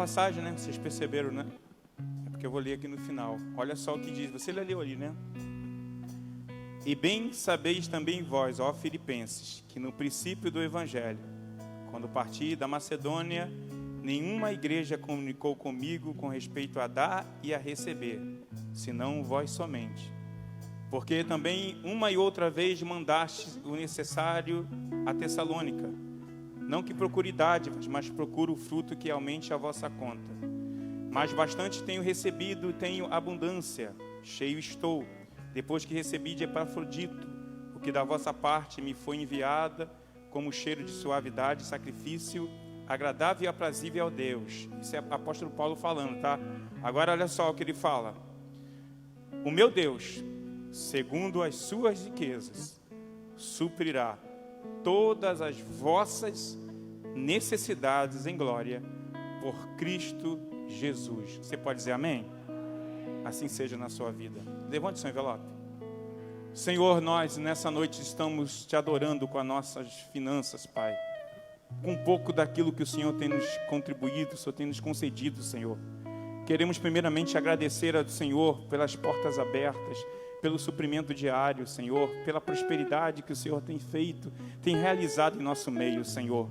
passagem, né? Vocês perceberam, né? É porque eu vou ler aqui no final. Olha só o que diz. Você leu ali, né? E bem sabeis também vós, ó Filipenses, que no princípio do Evangelho, quando parti da Macedônia, nenhuma igreja comunicou comigo com respeito a dar e a receber, senão vós somente. Porque também uma e outra vez mandastes o necessário a Tessalônica. Não que procure dádivas, mas procuro o fruto que aumente a vossa conta. Mas bastante tenho recebido, tenho abundância, cheio estou, depois que recebi de Epafrodito, o que da vossa parte me foi enviada, como cheiro de suavidade, sacrifício agradável e aprazível ao Deus. Isso é o apóstolo Paulo falando, tá? Agora olha só o que ele fala. O meu Deus, segundo as suas riquezas, suprirá todas as vossas necessidades em glória por Cristo Jesus. Você pode dizer amém? Assim seja na sua vida. Levante seu envelope. Senhor, nós nessa noite estamos te adorando com as nossas finanças, Pai. Com um pouco daquilo que o Senhor tem nos contribuído, o Senhor tem nos concedido, Senhor. Queremos primeiramente agradecer ao Senhor pelas portas abertas, pelo suprimento diário, Senhor, pela prosperidade que o Senhor tem feito, tem realizado em nosso meio, Senhor.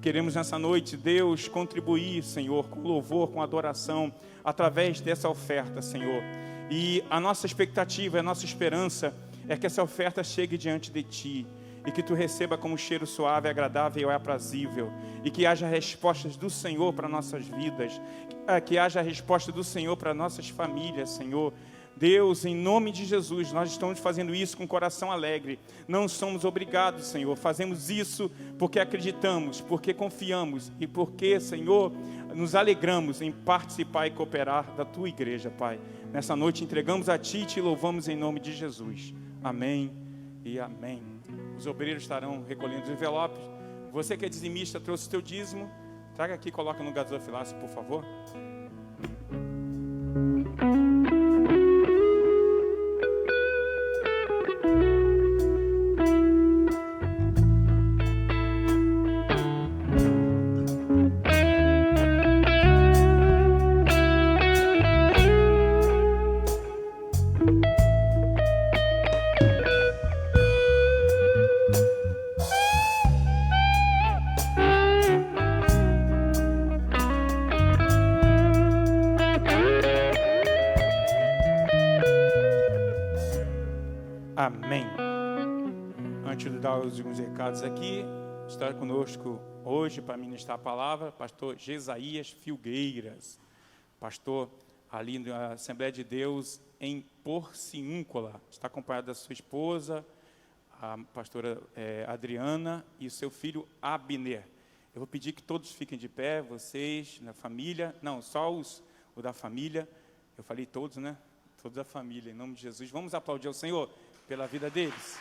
Queremos nessa noite, Deus, contribuir, Senhor, com louvor, com adoração, através dessa oferta, Senhor. E a nossa expectativa, a nossa esperança é que essa oferta chegue diante de Ti, e que Tu receba como cheiro suave, agradável e aprazível, e que haja respostas do Senhor para nossas vidas, que haja resposta do Senhor para nossas famílias, Senhor. Deus, em nome de Jesus, nós estamos fazendo isso com coração alegre, não somos obrigados, Senhor, fazemos isso porque acreditamos, porque confiamos e porque, Senhor, nos alegramos em participar e cooperar da Tua igreja, Pai. Nessa noite entregamos a Ti e Te louvamos em nome de Jesus. Amém e amém. Os obreiros estarão recolhendo os envelopes. Você que é dizimista, trouxe o teu dízimo, traga aqui e coloca no gasofilácio, por favor. Amém. Antes de dar alguns recados aqui, está conosco hoje para ministrar a palavra, pastor Jesaías Filgueiras, pastor ali na Assembleia de Deus em Porciúncula. Está acompanhado da sua esposa, a pastora Adriana, e seu filho Abner. Eu vou pedir que todos fiquem de pé, vocês, na família, não, só o da família, eu falei todos, né? Todos da família, em nome de Jesus. Vamos aplaudir ao Senhor pela vida deles.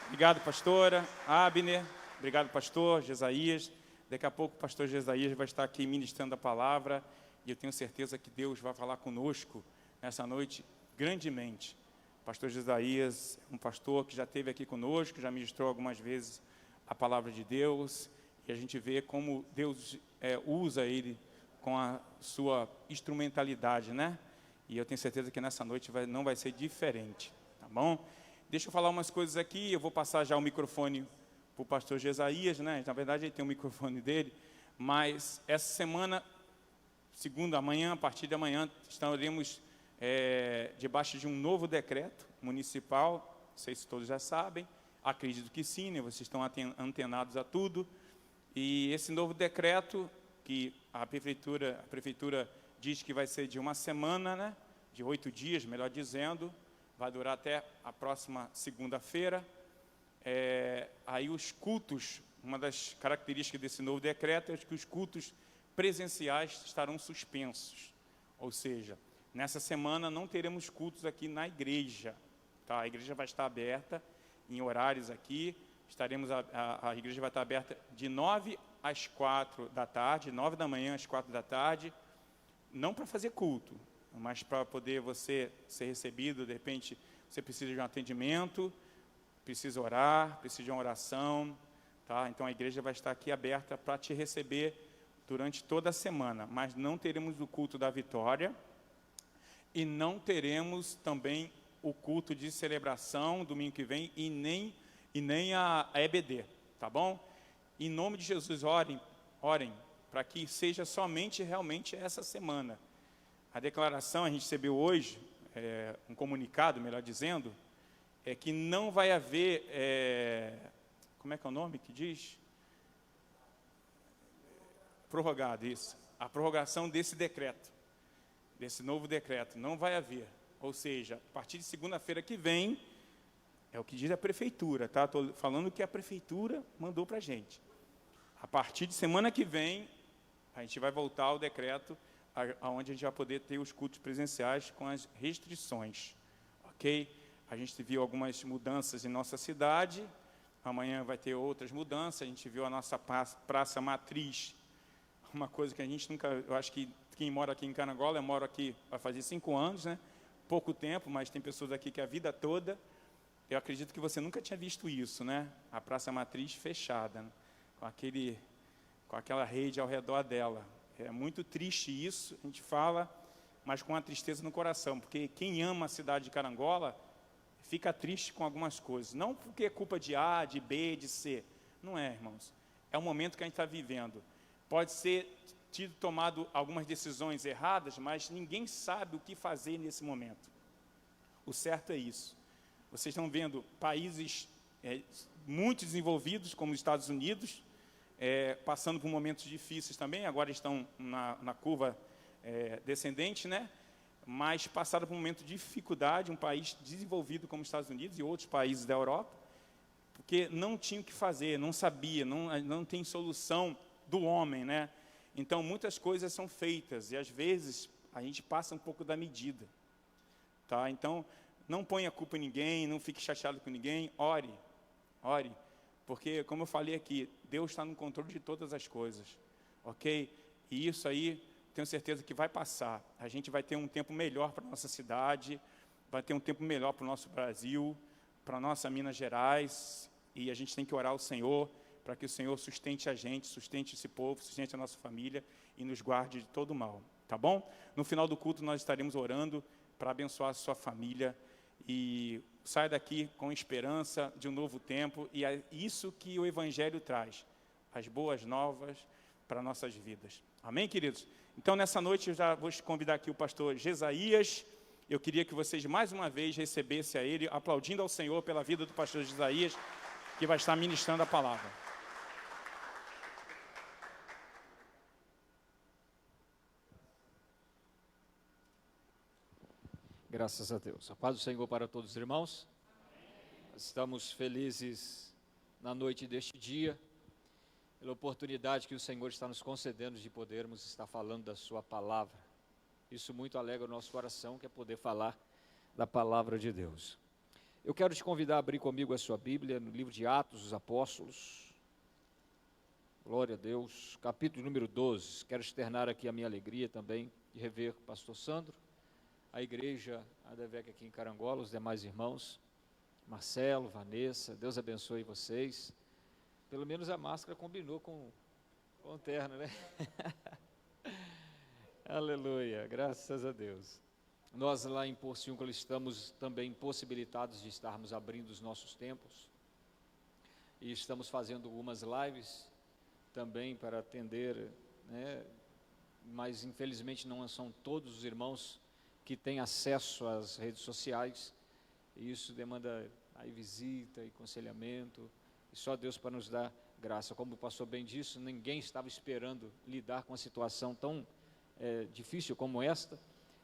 Obrigado, pastora Abner. Obrigado, pastor Jesaías. Daqui a pouco o pastor Jesaías vai estar aqui ministrando a palavra. E eu tenho certeza que Deus vai falar conosco nessa noite grandemente. Pastor Jesaías é um pastor que já esteve aqui conosco, já ministrou algumas vezes a palavra de Deus. E a gente vê como Deus usa ele com a sua instrumentalidade, né? E eu tenho certeza que nessa noite não vai ser diferente. Tá bom? Deixa eu falar umas coisas aqui, eu vou passar já o microfone para o pastor Jesaías, né? Na verdade, ele tem o microfone dele, mas essa semana, segunda, amanhã, a partir de amanhã, estaremos debaixo de um novo decreto municipal, não sei se todos já sabem, acredito que sim, né? Vocês estão antenados a tudo, e esse novo decreto, que a prefeitura diz que vai ser de uma semana, né? De 8 dias, melhor dizendo, vai durar até a próxima segunda-feira. Aí os cultos, uma das características desse novo decreto é que os cultos presenciais estarão suspensos. Ou seja, nessa semana não teremos cultos aqui na igreja. Tá? A igreja vai estar aberta em horários aqui. A igreja vai estar aberta de 9 às 4 da tarde, 9 da manhã às 4 da tarde, não para fazer culto, mas para poder você ser recebido. De repente, você precisa de um atendimento, precisa orar, precisa de uma oração, tá? Então a igreja vai estar aqui aberta para te receber durante toda a semana, mas não teremos o culto da vitória e não teremos também o culto de celebração domingo que vem e nem a EBD, tá bom? Em nome de Jesus, orem para que seja somente realmente essa semana. A declaração a gente recebeu hoje, um comunicado, melhor dizendo, é que não vai haver, como é que é o nome que diz? Prorrogado, isso. A prorrogação desse decreto, desse novo decreto, não vai haver. Ou seja, a partir de segunda-feira que vem, é o que diz a prefeitura, tá? Estou falando o que a prefeitura mandou para a gente. A partir de semana que vem, a gente vai voltar ao decreto, onde a gente vai poder ter os cultos presenciais com as restrições, ok? A gente viu algumas mudanças em nossa cidade, amanhã vai ter outras mudanças, a gente viu a nossa praça matriz, uma coisa que a gente nunca, eu acho que quem mora aqui em Carangola, eu moro aqui, vai fazer 5 anos, né? Pouco tempo, mas tem pessoas aqui que a vida toda, eu acredito que você nunca tinha visto isso, né? A praça matriz fechada, né? com aquela rede ao redor dela. É muito triste isso, a gente fala, mas com a tristeza no coração, porque quem ama a cidade de Carangola fica triste com algumas coisas, não porque é culpa de A, de B, de C, não é, irmãos, é o momento que a gente está vivendo. Pode ser tomado algumas decisões erradas, mas ninguém sabe o que fazer nesse momento. O certo é isso. Vocês estão vendo países muito desenvolvidos, como os Estados Unidos, passando por momentos difíceis também, agora estão na curva descendente, né? Mas passaram por um momento de dificuldade, um país desenvolvido como os Estados Unidos e outros países da Europa, porque não tinham o que fazer, não sabia, não tem solução do homem, né? Então, muitas coisas são feitas, e às vezes a gente passa um pouco da medida, tá? Então, não ponha a culpa em ninguém, não fique chateado com ninguém, ore, porque, como eu falei aqui, Deus está no controle de todas as coisas, ok? E isso aí, tenho certeza que vai passar. A gente vai ter um tempo melhor para a nossa cidade, vai ter um tempo melhor para o nosso Brasil, para a nossa Minas Gerais, e a gente tem que orar ao Senhor, para que o Senhor sustente a gente, sustente esse povo, sustente a nossa família e nos guarde de todo mal, tá bom? No final do culto nós estaremos orando para abençoar a sua família e saia daqui com esperança de um novo tempo, e é isso que o Evangelho traz, as boas novas para nossas vidas. Amém, queridos? Então, nessa noite eu já vou convidar aqui o pastor Jesaías. Eu queria que vocês mais uma vez recebessem a ele, aplaudindo ao Senhor pela vida do pastor Jesaías, que vai estar ministrando a palavra. Graças a Deus. A paz do Senhor para todos os irmãos. Estamos felizes na noite deste dia, pela oportunidade que o Senhor está nos concedendo de podermos estar falando da sua palavra. Isso muito alegra o nosso coração, que é poder falar da palavra de Deus. Eu quero te convidar a abrir comigo a sua Bíblia, no livro de Atos dos Apóstolos. Glória a Deus. Capítulo número 12. Quero externar aqui a minha alegria também de rever o pastor Sandro, a igreja, a DEVEC aqui em Carangola, os demais irmãos, Marcelo, Vanessa, Deus abençoe vocês. Pelo menos a máscara combinou com o terno, né? Aleluia, graças a Deus. Nós lá em Porciúncula estamos também possibilitados de estarmos abrindo os nossos templos, e estamos fazendo algumas lives também para atender, né? Mas infelizmente não são todos os irmãos que têm acesso às redes sociais, e isso demanda aí visita e aconselhamento, e só Deus para nos dar graça. Como o pastor bem disse, ninguém estava esperando lidar com uma situação tão difícil como esta,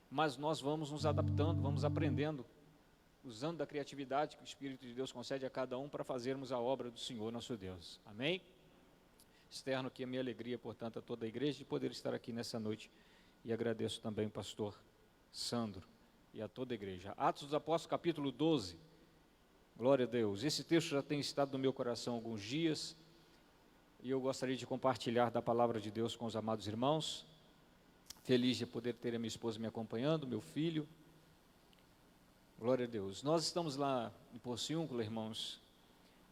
mas nós vamos nos adaptando, vamos aprendendo, usando da criatividade que o Espírito de Deus concede a cada um para fazermos a obra do Senhor nosso Deus. Amém? Externo aqui a minha alegria, portanto, a toda a igreja de poder estar aqui nessa noite, e agradeço também o pastor Sandro e a toda a igreja. Atos dos Apóstolos, capítulo 12. Glória a Deus. Esse texto já tem estado no meu coração há alguns dias, e eu gostaria de compartilhar da palavra de Deus com os amados irmãos. Feliz de poder ter a minha esposa me acompanhando, meu filho. Glória a Deus. Nós estamos lá em Porciúncula, irmãos,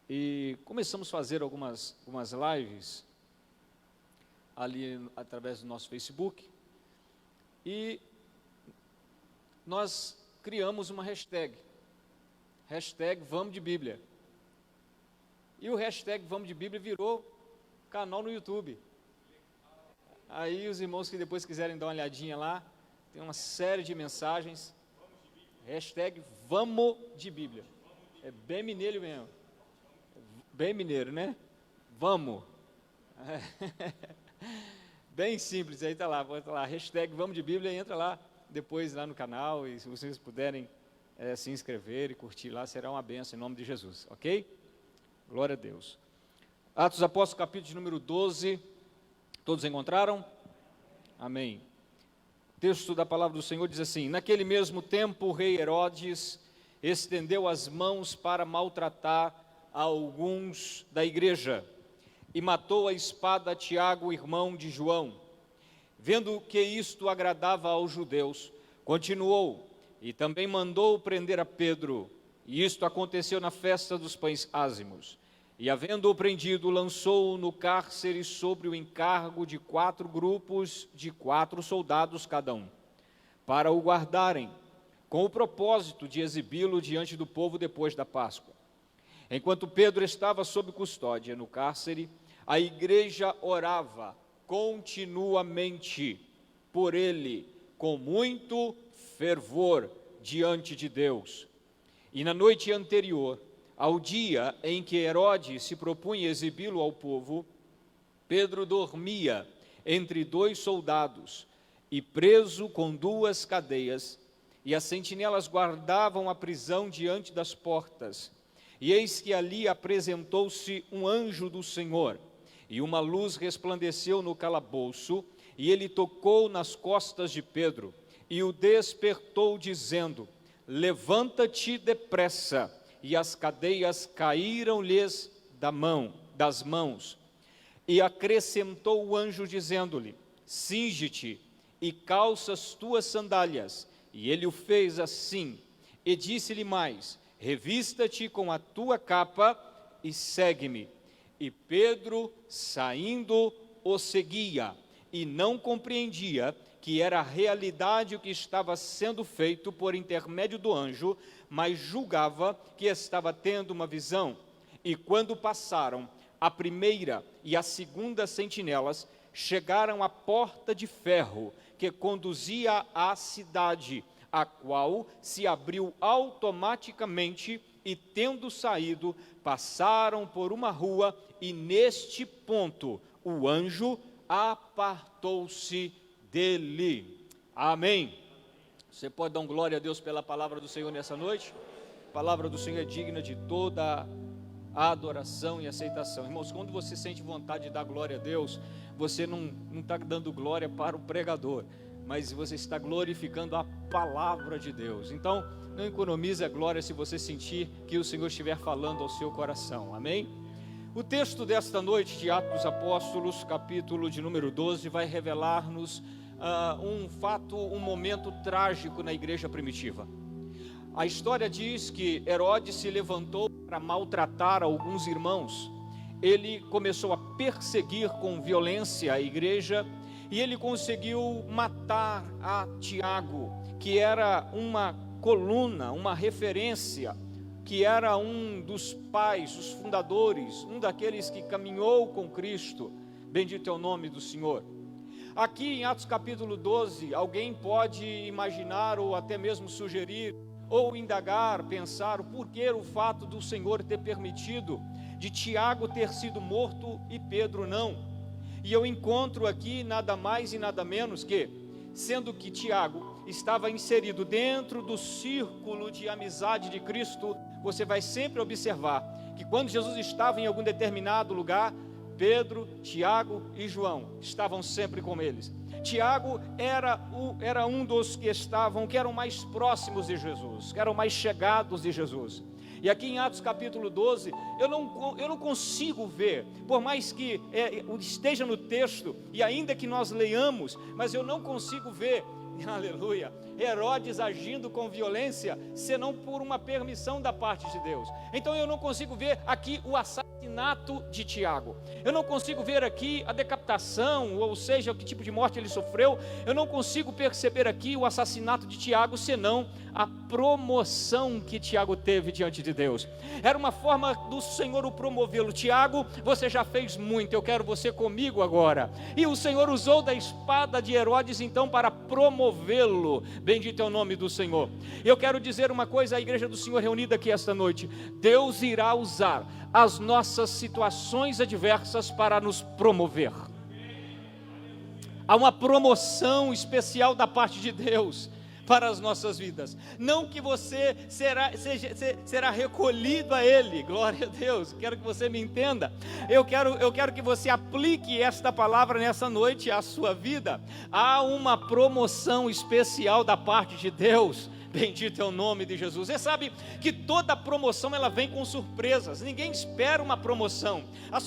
e começamos a fazer algumas lives ali através do nosso Facebook. E nós criamos uma hashtag Vamos de Bíblia. E o hashtag Vamos de Bíblia virou canal no YouTube. Aí os irmãos que depois quiserem dar uma olhadinha lá, tem uma série de mensagens. Hashtag Vamos de Bíblia. É bem mineiro mesmo. Bem mineiro, né? Vamos. Bem simples, aí está lá, bota lá, hashtag Vamos de Bíblia, entra lá depois lá no canal, e se vocês puderem se inscrever e curtir lá, será uma bênção em nome de Jesus, ok? Glória a Deus. Atos dos Apóstolos, capítulo de número 12, todos encontraram? Amém. O texto da palavra do Senhor diz assim: naquele mesmo tempo o rei Herodes estendeu as mãos para maltratar a alguns da igreja, e matou a espada Tiago, irmão de João. Vendo que isto agradava aos judeus, continuou, e também mandou prender a Pedro, e isto aconteceu na festa dos pães ázimos. E havendo-o prendido, lançou-o no cárcere sobre o encargo de 4 grupos de 4 soldados cada um, para o guardarem, com o propósito de exibi-lo diante do povo depois da Páscoa. Enquanto Pedro estava sob custódia no cárcere, a igreja orava continuamente por ele, com muito fervor diante de Deus. E na noite anterior, ao dia em que Herodes se propunha exibi-lo ao povo, Pedro dormia entre 2 soldados e preso com 2 cadeias, e as sentinelas guardavam a prisão diante das portas. E eis que ali apresentou-se um anjo do Senhor, e uma luz resplandeceu no calabouço, e ele tocou nas costas de Pedro, e o despertou, dizendo: levanta-te depressa. E as cadeias caíram-lhes das mãos. E acrescentou o anjo, dizendo-lhe: cinge-te e calça as tuas sandálias. E ele o fez assim. E disse-lhe mais: revista-te com a tua capa e segue-me. E Pedro, saindo, o seguia, e não compreendia que era realidade o que estava sendo feito por intermédio do anjo, mas julgava que estava tendo uma visão. E quando passaram a primeira e a segunda sentinelas, chegaram à porta de ferro que conduzia à cidade, a qual se abriu automaticamente, e tendo saído, passaram por uma rua, e neste ponto o anjo apartou-se dele. Amém. Você pode dar um glória a Deus pela palavra do Senhor nessa noite? A palavra do Senhor é digna de toda a adoração e aceitação. Irmãos, quando você sente vontade de dar glória a Deus, você não está dando glória para o pregador, mas você está glorificando a palavra de Deus. Então, não economize a glória se você sentir que o Senhor estiver falando ao seu coração. Amém? O texto desta noite de Atos dos Apóstolos, capítulo de número 12, vai revelar-nos um fato, um momento trágico na igreja primitiva. A história diz que Herodes se levantou para maltratar alguns irmãos. Ele começou a perseguir com violência a igreja, e ele conseguiu matar a Tiago, que era uma coluna, uma referência, que era um dos pais, os fundadores, um daqueles que caminhou com Cristo. Bendito é o nome do Senhor. Aqui em Atos capítulo 12, alguém pode imaginar ou até mesmo sugerir, ou indagar, pensar o porquê, o fato do Senhor ter permitido de Tiago ter sido morto e Pedro não. E eu encontro aqui nada mais e nada menos que, sendo que Tiago estava inserido dentro do círculo de amizade de Cristo, você vai sempre observar que quando Jesus estava em algum determinado lugar, Pedro, Tiago e João estavam sempre com eles. Tiago era um dos que eram mais próximos de Jesus, que eram mais chegados de Jesus. E aqui em Atos capítulo 12, eu não consigo ver, por mais que esteja no texto, e ainda que nós leiamos, mas eu não consigo ver, aleluia, Herodes agindo com violência, senão por uma permissão da parte de Deus. Então eu não consigo ver aqui o assassinato assassinato de Tiago. Eu não consigo ver aqui a decapitação, ou seja, que tipo de morte ele sofreu. Eu não consigo perceber aqui o assassinato de Tiago, senão a promoção que Tiago teve diante de Deus. Era uma forma do Senhor o promovê-lo. Tiago, você já fez muito, eu quero você comigo agora. E o Senhor usou da espada de Herodes então para promovê-lo. Bendito é o nome do Senhor. Eu quero dizer uma coisa à igreja do Senhor reunida aqui esta noite: Deus irá usar as nossas situações adversas para nos promover. Há uma promoção especial da parte de Deus para as nossas vidas. Não que você será recolhido a Ele, glória a Deus, quero que você me entenda. Eu quero que você aplique esta palavra nessa noite à sua vida. Há uma promoção especial da parte de Deus. Bendito é o nome de Jesus. Você sabe que toda promoção ela vem com surpresas. Ninguém espera uma promoção.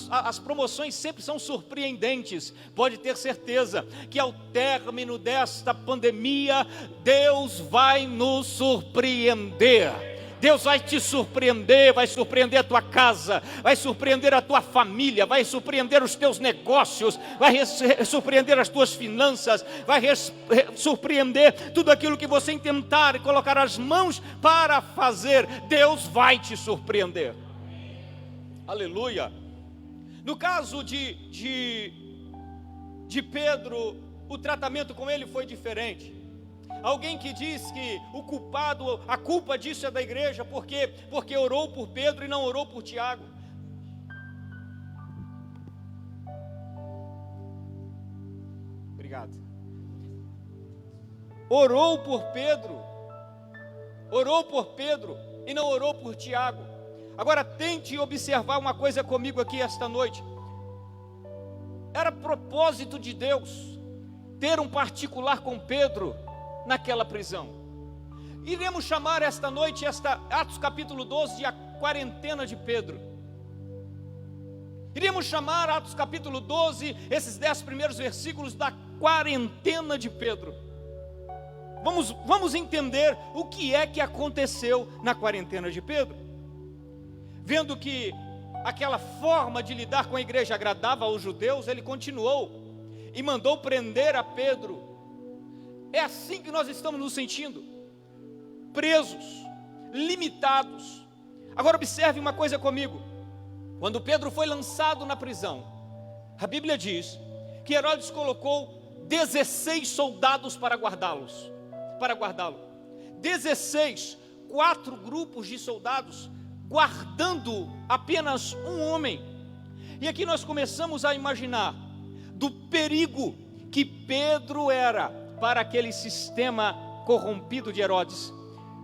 As promoções sempre são surpreendentes. Pode ter certeza que ao término desta pandemia, Deus vai nos surpreender. Deus vai te surpreender, vai surpreender a tua casa, vai surpreender a tua família, vai surpreender os teus negócios, vai surpreender as tuas finanças, vai surpreender tudo aquilo que você intentar e colocar as mãos para fazer. Deus vai te surpreender. Aleluia. No caso de Pedro, o tratamento com ele foi diferente. Alguém que diz que a culpa disso é da igreja, porque orou por Pedro e não orou por Tiago. Obrigado. Orou por Pedro e não orou por Tiago. Agora tente observar uma coisa comigo aqui esta noite. Era propósito de Deus ter um particular com Pedro naquela prisão. Iremos chamar esta noite, Atos capítulo 12, de a quarentena de Pedro. Iremos chamar Atos capítulo 12, esses 10 primeiros versículos, da quarentena de Pedro. Vamos entender o que é que aconteceu na quarentena de Pedro. Vendo que aquela forma de lidar com a igreja agradava aos judeus, ele continuou e mandou prender a Pedro. É assim que nós estamos nos sentindo, presos, limitados. Agora observe uma coisa comigo. Quando Pedro foi lançado na prisão, a Bíblia diz que Herodes colocou 16 soldados para guardá-lo. 16, 4 grupos de soldados, guardando apenas um homem. E aqui nós começamos a imaginar do perigo que Pedro era para aquele sistema corrompido de Herodes.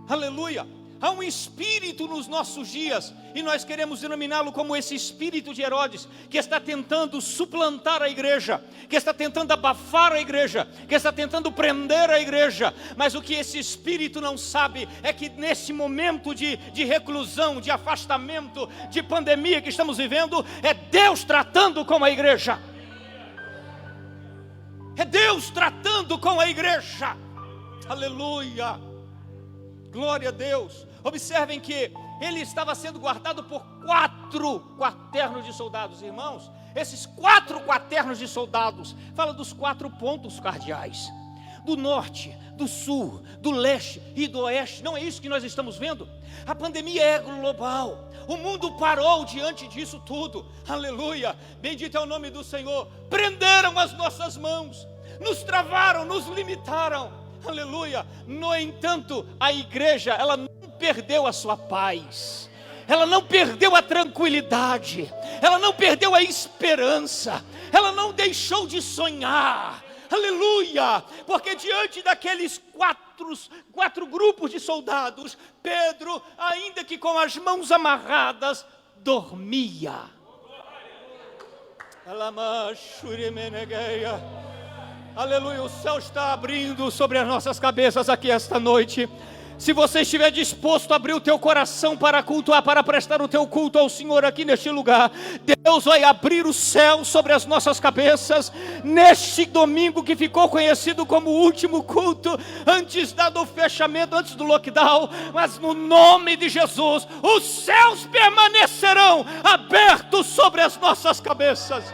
Aleluia! Há um espírito nos nossos dias, e nós queremos denominá-lo como esse espírito de Herodes, que está tentando suplantar a igreja, que está tentando abafar a igreja, que está tentando prender a igreja. Mas o que esse espírito não sabe é que nesse momento de reclusão, de afastamento, de pandemia que estamos vivendo, é Deus tratando com a igreja. É Deus tratando com a igreja. Aleluia. Glória a Deus. Observem que ele estava sendo guardado por 4 quaternos de soldados. Irmãos, esses 4 quaternos de soldados fala dos 4 pontos cardeais: do norte, do sul, do leste e do oeste. Não é isso que nós estamos vendo? A pandemia é global. O mundo parou diante disso tudo. Aleluia. Bendito é o nome do Senhor. Prenderam as nossas mãos, nos travaram, nos limitaram. Aleluia. No entanto, a igreja, ela não perdeu a sua paz, ela não perdeu a tranquilidade, ela não perdeu a esperança, ela não deixou de sonhar. Aleluia. Porque diante daqueles quatro grupos de soldados, Pedro, ainda que com as mãos amarradas, dormia. Aleluia, o céu está abrindo sobre as nossas cabeças aqui esta noite. Se você estiver disposto a abrir o teu coração para cultuar, para prestar o teu culto ao Senhor aqui neste lugar, Deus vai abrir o céu sobre as nossas cabeças, neste domingo que ficou conhecido como o último culto, antes do fechamento, antes do lockdown, mas no nome de Jesus, os céus permanecerão abertos sobre as nossas cabeças.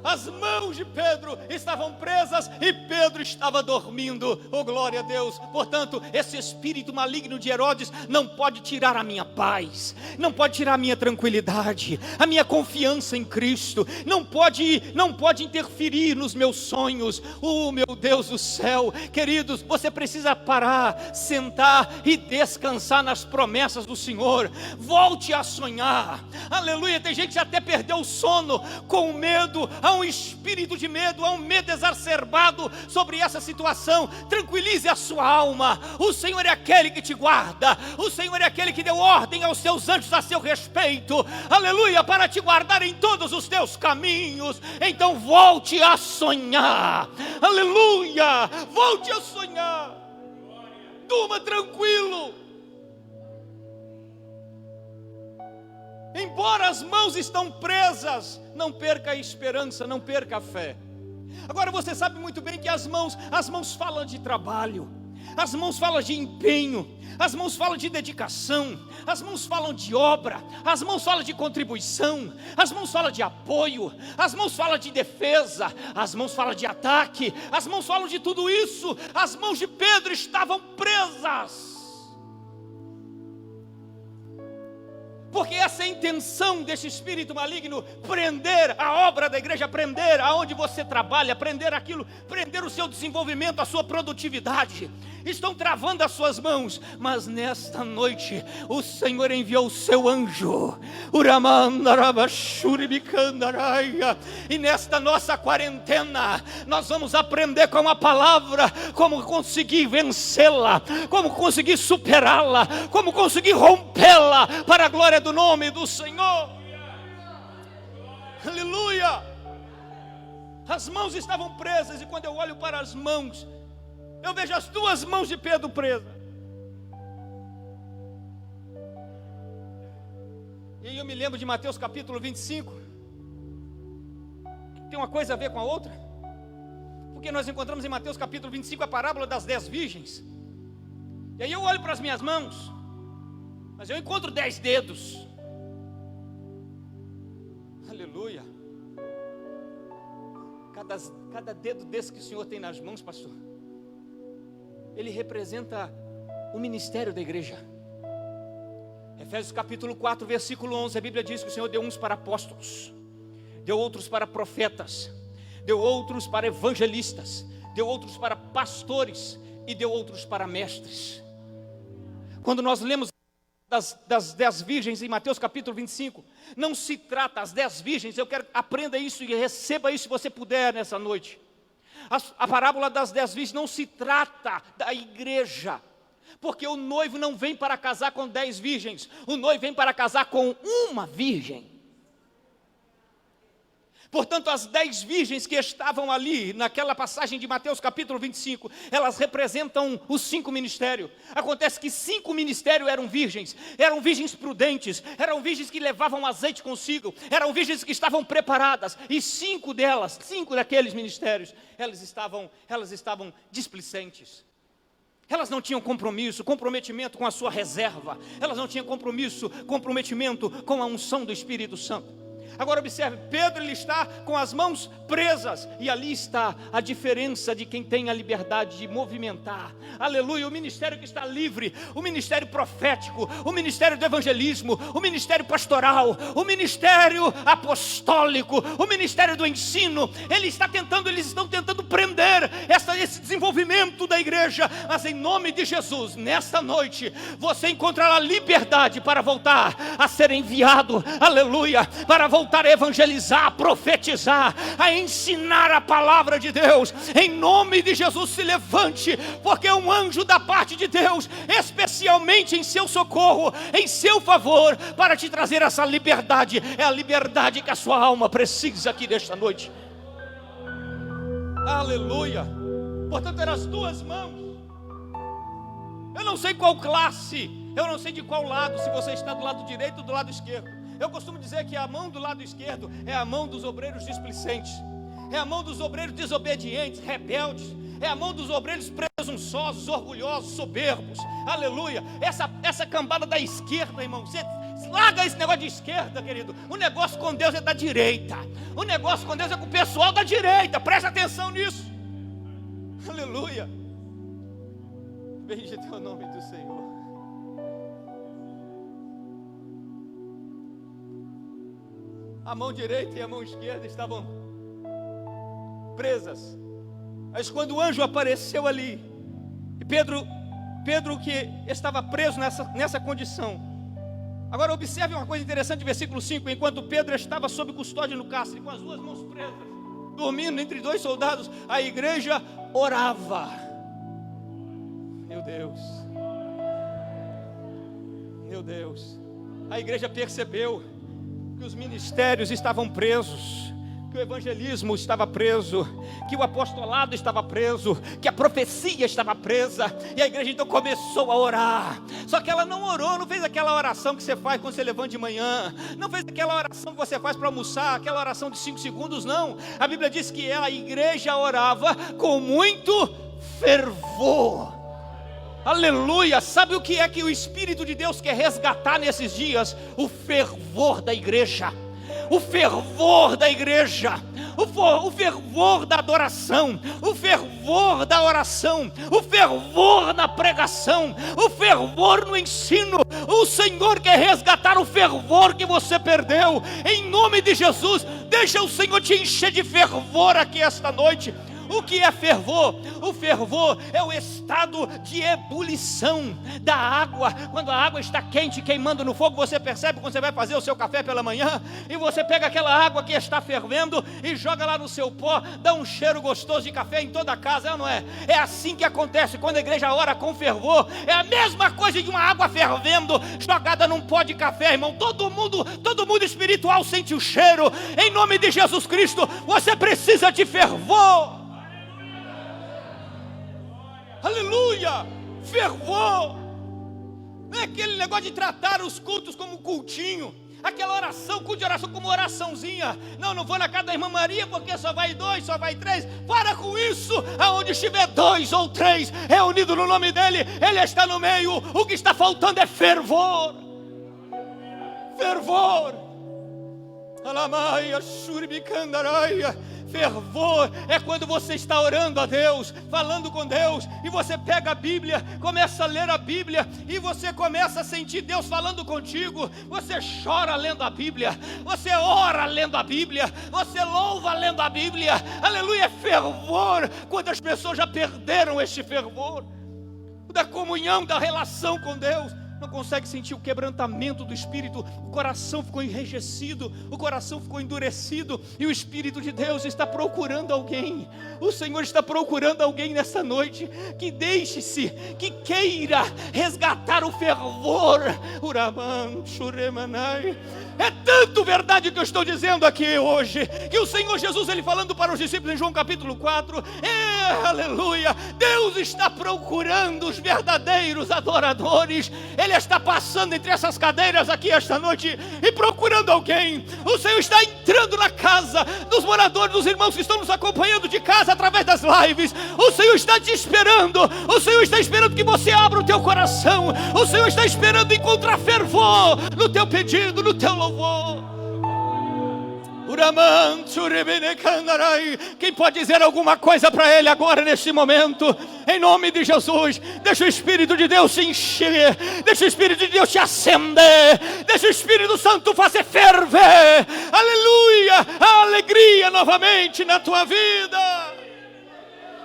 As mãos de Pedro estavam presas e Pedro estava dormindo. Oh, glória a Deus. Portanto, esse espírito maligno de Herodes não pode tirar a minha paz, não pode tirar a minha tranquilidade, a minha confiança em Cristo, não pode interferir nos meus sonhos. Oh, meu Deus do céu, queridos, você precisa parar, sentar e descansar nas promessas do Senhor. Volte a sonhar. Aleluia. Tem gente que até perdeu o sono com medo. Há um espírito de medo, há um medo exacerbado sobre essa situação. Tranquilize a sua alma. O Senhor é aquele que te guarda, o Senhor é aquele que deu ordem aos seus anjos a seu respeito, aleluia, para te guardar em todos os teus caminhos. Então volte a sonhar, aleluia, volte a sonhar. Durma tranquilo. Embora as mãos estão presas, não perca a esperança, não perca a fé. Agora você sabe muito bem que as mãos falam de trabalho, as mãos falam de empenho, as mãos falam de dedicação, as mãos falam de obra, as mãos falam de contribuição, as mãos falam de apoio, as mãos falam de defesa, as mãos falam de ataque, as mãos falam de tudo isso. As mãos de Pedro estavam presas, porque essa é a intenção desse espírito maligno: prender a obra da igreja, prender aonde você trabalha, prender aquilo, prender o seu desenvolvimento, a sua produtividade. Estão travando as suas mãos, mas nesta noite o Senhor enviou o seu anjo, e nesta nossa quarentena nós vamos aprender com a palavra como conseguir vencê-la, como conseguir superá-la, como conseguir rompê-la para a glória do nome do Senhor. Aleluia. As mãos estavam presas, e quando eu olho para as mãos, eu vejo as duas mãos de Pedro presas. E aí eu me lembro de Mateus capítulo 25. Tem uma coisa a ver com a outra, porque nós encontramos em Mateus capítulo 25 a parábola das 10 virgens. E aí eu olho para as minhas mãos, mas eu encontro 10 dedos. Aleluia. Cada dedo desse que o Senhor tem nas mãos, pastor, ele representa o ministério da igreja. Efésios capítulo 4, versículo 11, a Bíblia diz que o Senhor deu uns para apóstolos, deu outros para profetas, deu outros para evangelistas, deu outros para pastores e deu outros para mestres. Quando nós lemos das 10 virgens em Mateus capítulo 25, não se trata, as 10 virgens, eu quero, aprenda isso e receba isso se você puder nessa noite. A parábola das 10 virgens não se trata da igreja, porque o noivo não vem para casar com 10 virgens, o noivo vem para casar com uma virgem. Portanto, as 10 virgens que estavam ali, naquela passagem de Mateus capítulo 25, elas representam os 5 ministérios. Acontece que 5 ministérios eram virgens prudentes, eram virgens que levavam azeite consigo, eram virgens que estavam preparadas, e 5 daqueles ministérios, elas estavam displicentes. Elas não tinham comprometimento com a sua reserva, elas não tinham comprometimento com a unção do Espírito Santo. Agora observe, Pedro, ele está com as mãos presas, e ali está a diferença de quem tem a liberdade de movimentar, aleluia, o ministério que está livre, o ministério profético, o ministério do evangelismo, o ministério pastoral, o ministério apostólico, o ministério do ensino. Eles estão tentando prender esse desenvolvimento da igreja, mas em nome de Jesus, nesta noite, você encontrará liberdade para voltar a ser enviado, aleluia, para voltar a evangelizar, a profetizar, a ensinar a palavra de Deus. Em nome de Jesus, se levante, porque um anjo da parte de Deus, especialmente em seu socorro, em seu favor, para te trazer essa liberdade. É a liberdade que a sua alma precisa aqui nesta noite. Aleluia. Portanto, eram as duas mãos. Eu não sei qual classe, eu não sei de qual lado, se você está do lado direito ou do lado esquerdo. Eu costumo dizer que a mão do lado esquerdo é a mão dos obreiros displicentes, é a mão dos obreiros desobedientes, rebeldes, é a mão dos obreiros presunçosos, orgulhosos, soberbos. Aleluia. Essa cambada da esquerda, irmão, você larga esse negócio de esquerda, querido. O negócio com Deus é da direita. O negócio com Deus é com o pessoal da direita. Presta atenção nisso. Aleluia. Bendito é o nome do Senhor. A mão direita e a mão esquerda estavam presas. Mas quando o anjo apareceu ali, e Pedro que estava preso nessa condição. Agora observe uma coisa interessante, versículo 5. Enquanto Pedro estava sob custódia no cárcere, com as duas mãos presas, dormindo entre dois soldados, a igreja orava. Meu Deus, meu Deus. A igreja percebeu que os ministérios estavam presos, que o evangelismo estava preso, que o apostolado estava preso, que a profecia estava presa, e a igreja então começou a orar. Só que ela não orou, não fez aquela oração que você faz quando você levanta de manhã, não fez aquela oração que você faz para almoçar, aquela oração de 5 segundos, não. A Bíblia diz que a igreja orava com muito fervor. Aleluia. Sabe o que é que o Espírito de Deus quer resgatar nesses dias? O fervor da igreja. O fervor da igreja, o fervor da adoração, o fervor da oração, o fervor na pregação, o fervor no ensino. O Senhor quer resgatar o fervor que você perdeu, em nome de Jesus. Deixa o Senhor te encher de fervor aqui esta noite. O que é fervor? O fervor é o estado de ebulição da água. Quando a água está quente, queimando no fogo, você percebe quando você vai fazer o seu café pela manhã, e você pega aquela água que está fervendo e joga lá no seu pó, dá um cheiro gostoso de café em toda a casa, não é? É assim que acontece quando a igreja ora com fervor. É a mesma coisa de uma água fervendo, jogada num pó de café, irmão. Todo mundo espiritual sente o cheiro. Em nome de Jesus Cristo, você precisa de fervor. Aleluia, fervor. Não é aquele negócio de tratar os cultos como cultinho, aquela oração, culto de oração como oraçãozinha. Não vou na casa da irmã Maria porque só vai 2, só vai 3. Para com isso. Aonde estiver 2 ou 3 reunidos no nome dele, ele está no meio. O que está faltando é fervor. Fervor. Alamaia, shuribicandaraia. Fervor é quando você está orando a Deus, falando com Deus, e você pega a Bíblia, começa a ler a Bíblia, e você começa a sentir Deus falando contigo. Você chora lendo a Bíblia, você ora lendo a Bíblia, você louva lendo a Bíblia. Aleluia, é fervor. Quantas pessoas já perderam este fervor da comunhão, da relação com Deus? Não consegue sentir o quebrantamento do Espírito. O coração ficou enrijecido, o coração ficou endurecido, e o Espírito de Deus está procurando alguém. O Senhor está procurando alguém nessa noite que deixe-se, que queira resgatar o fervor. Uraman, Shuremanai. É tanto verdade que eu estou dizendo aqui hoje, que o Senhor Jesus, ele falando para os discípulos em João capítulo 4, aleluia, Deus está procurando os verdadeiros adoradores. Ele está passando entre essas cadeiras aqui esta noite e procurando alguém. O Senhor está entrando na casa dos moradores, dos irmãos que estão nos acompanhando de casa através das lives. O Senhor está te esperando. O Senhor está esperando que você abra o teu coração. O Senhor está esperando encontrar fervor no teu pedido, no teu louvor. Quem pode dizer alguma coisa para Ele agora neste momento? Em nome de Jesus, deixa o Espírito de Deus te encher, deixa o Espírito de Deus te acender, deixa o Espírito Santo fazer ferver, aleluia, a alegria novamente na tua vida.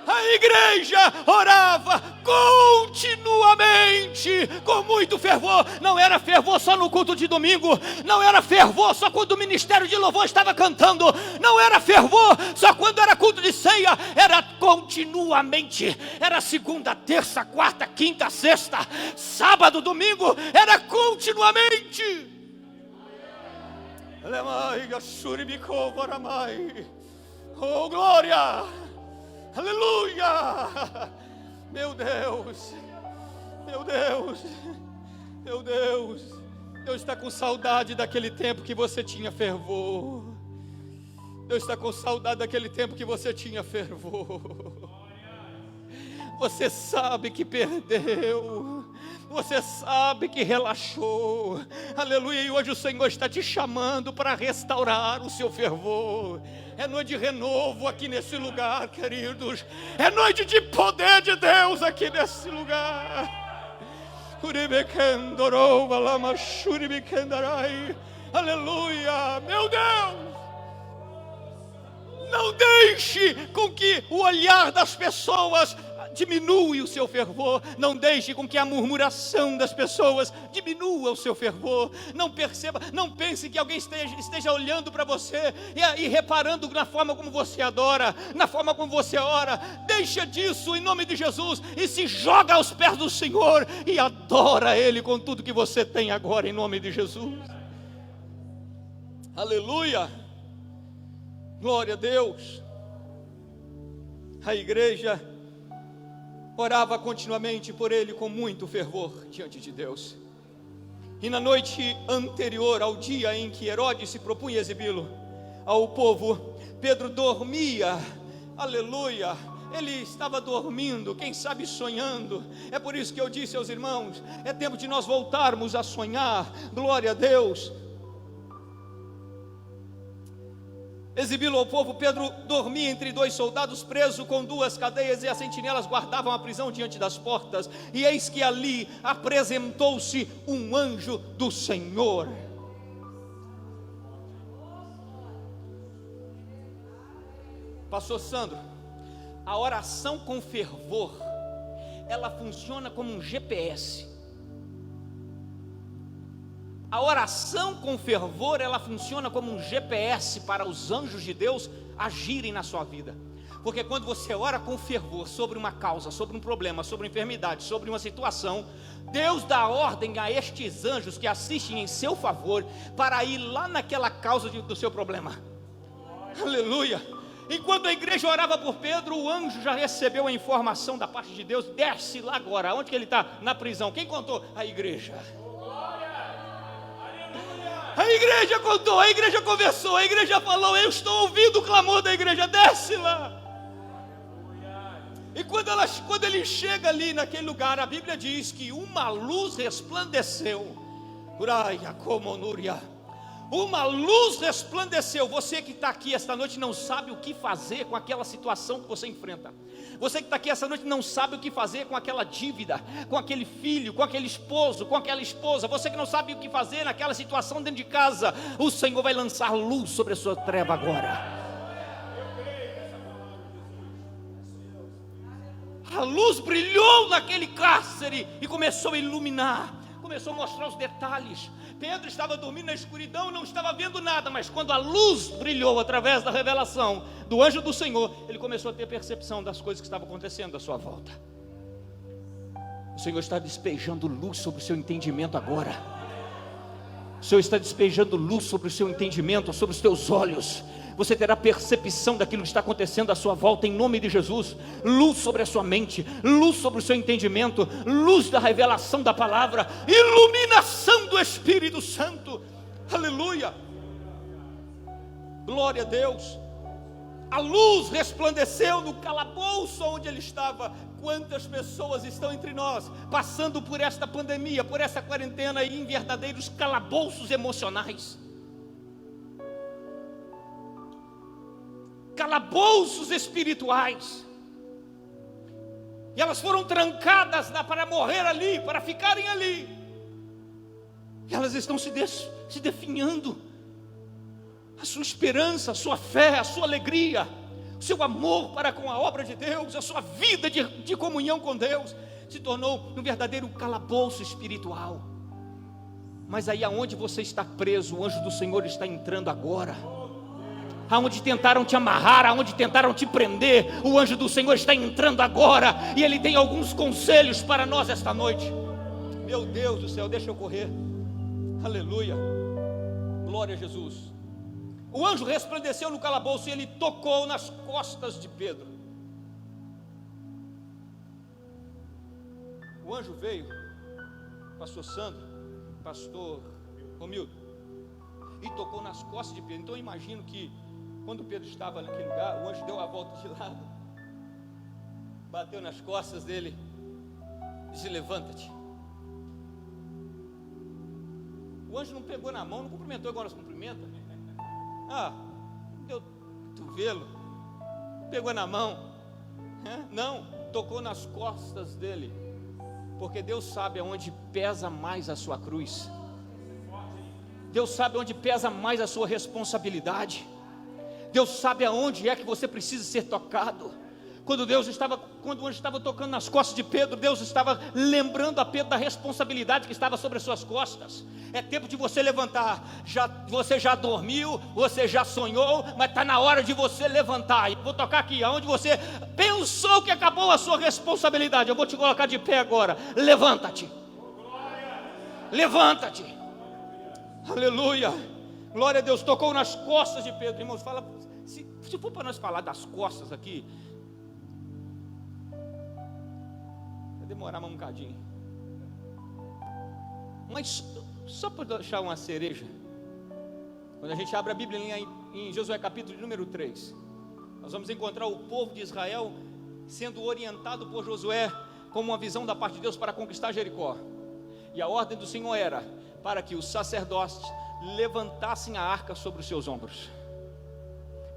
A igreja orava continuamente, com muito fervor. Não era fervor só no culto de domingo, não era fervor só quando o ministério de louvor estava cantando, não era fervor só quando era culto de ceia, era continuamente. Era segunda, terça, quarta, quinta, sexta, sábado, domingo, era continuamente. Oh, glória! Aleluia! Meu Deus, meu Deus, meu Deus. Deus está com saudade daquele tempo que você tinha fervor. Deus está com saudade daquele tempo que você tinha fervor. Você sabe que perdeu. Você sabe que relaxou. Aleluia. E hoje o Senhor está te chamando para restaurar o seu fervor. É noite de renovo aqui nesse lugar, queridos. É noite de poder de Deus aqui nesse lugar. Aleluia. Meu Deus. Não deixe com que o olhar das pessoas diminua o seu fervor. Não deixe com que a murmuração das pessoas diminua o seu fervor. Não perceba, não pense que alguém esteja olhando para você e reparando na forma como você adora, na forma como você ora. Deixa disso em nome de Jesus e se joga aos pés do Senhor e adora Ele com tudo que você tem agora em nome de Jesus. Aleluia. Glória a Deus. A igreja orava continuamente por ele com muito fervor diante de Deus. E na noite anterior ao dia em que Herodes se propunha exibi-lo ao povo, Pedro dormia. Aleluia. Ele estava dormindo, quem sabe sonhando. É por isso que eu disse aos irmãos, é tempo de nós voltarmos a sonhar. Glória a Deus. Exibi-lo ao povo, Pedro dormia entre dois soldados, preso com duas cadeias, e as sentinelas guardavam a prisão diante das portas. E eis que ali apresentou-se um anjo do Senhor. Pastor Sandro, a oração com fervor, ela funciona como um GPS. A oração com fervor, ela funciona como um GPS para os anjos de Deus agirem na sua vida. Porque quando você ora com fervor sobre uma causa, sobre um problema, sobre uma enfermidade, sobre uma situação, Deus dá ordem a estes anjos que assistem em seu favor para ir lá naquela causa do seu problema. Aleluia. Enquanto a igreja orava por Pedro, o anjo já recebeu a informação da parte de Deus. Desce lá agora. Onde que ele está? Na prisão. Quem contou? A igreja. A igreja contou, a igreja conversou, a igreja falou: eu estou ouvindo o clamor da igreja, desce lá. E quando ele chega ali naquele lugar, a Bíblia diz que uma luz resplandeceu. Uma luz resplandeceu. Você que está aqui esta noite não sabe o que fazer com aquela situação que você enfrenta. Você que está aqui esta noite não sabe o que fazer com aquela dívida, com aquele filho, com aquele esposo, com aquela esposa. Você que não sabe o que fazer naquela situação dentro de casa. O Senhor vai lançar luz sobre a sua treva agora. A luz brilhou naquele cárcere e começou a iluminar. Começou a mostrar os detalhes. Pedro estava dormindo na escuridão, não estava vendo nada, mas quando a luz brilhou através da revelação do anjo do Senhor, ele começou a ter percepção das coisas que estavam acontecendo à sua volta. O Senhor está despejando luz sobre o seu entendimento agora. O Senhor está despejando luz sobre o seu entendimento, sobre os teus olhos. Você terá percepção daquilo que está acontecendo à sua volta em nome de Jesus. Luz sobre a sua mente, luz sobre o seu entendimento, luz da revelação da palavra, iluminação do Espírito Santo. Aleluia. Glória a Deus. A luz resplandeceu no calabouço onde ele estava. Quantas pessoas estão entre nós passando por esta pandemia, por essa quarentena e em verdadeiros calabouços emocionais, calabouços espirituais, e elas foram trancadas para morrer ali, para ficarem ali, e elas estão se definhando. A sua esperança, a sua fé, a sua alegria, o seu amor para com a obra de Deus, a sua vida de comunhão com Deus, se tornou um verdadeiro calabouço espiritual. Mas aí aonde você está preso, o anjo do Senhor está entrando agora. Aonde tentaram te amarrar, aonde tentaram te prender, o anjo do Senhor está entrando agora, e ele tem alguns conselhos para nós esta noite. Meu Deus do céu, deixa eu correr. Aleluia. Glória a Jesus. O anjo resplandeceu no calabouço e ele tocou nas costas de Pedro. O anjo veio, pastor Sandro, pastor Romildo, e tocou nas costas de Pedro. Então eu imagino que quando Pedro estava naquele lugar, o anjo deu a volta de lado, bateu nas costas dele, disse: levanta-te. O anjo não pegou na mão, não cumprimentou igual nós cumprimenta. Deu cotovelo, pegou na mão, não, tocou nas costas dele, porque Deus sabe aonde pesa mais a sua cruz. Deus sabe onde pesa mais a sua responsabilidade. Deus sabe aonde é que você precisa ser tocado. Quando o anjo estava tocando nas costas de Pedro, Deus estava lembrando a Pedro da responsabilidade que estava sobre as suas costas. É tempo de você levantar. Você já dormiu, você já sonhou, mas está na hora de você levantar. E vou tocar aqui, aonde você pensou que acabou a sua responsabilidade. Eu vou te colocar de pé agora. Levanta-te. Levanta-te. Aleluia. Glória a Deus. Tocou nas costas de Pedro. Irmãos, fala, se for para nós falar das costas aqui, vai demorar mais um bocadinho. Mas só para deixar uma cereja, quando a gente abre a Bíblia em Josué capítulo número 3, nós vamos encontrar o povo de Israel sendo orientado por Josué com uma visão da parte de Deus para conquistar Jericó. E a ordem do Senhor era para que os sacerdotes levantassem a arca sobre os seus ombros,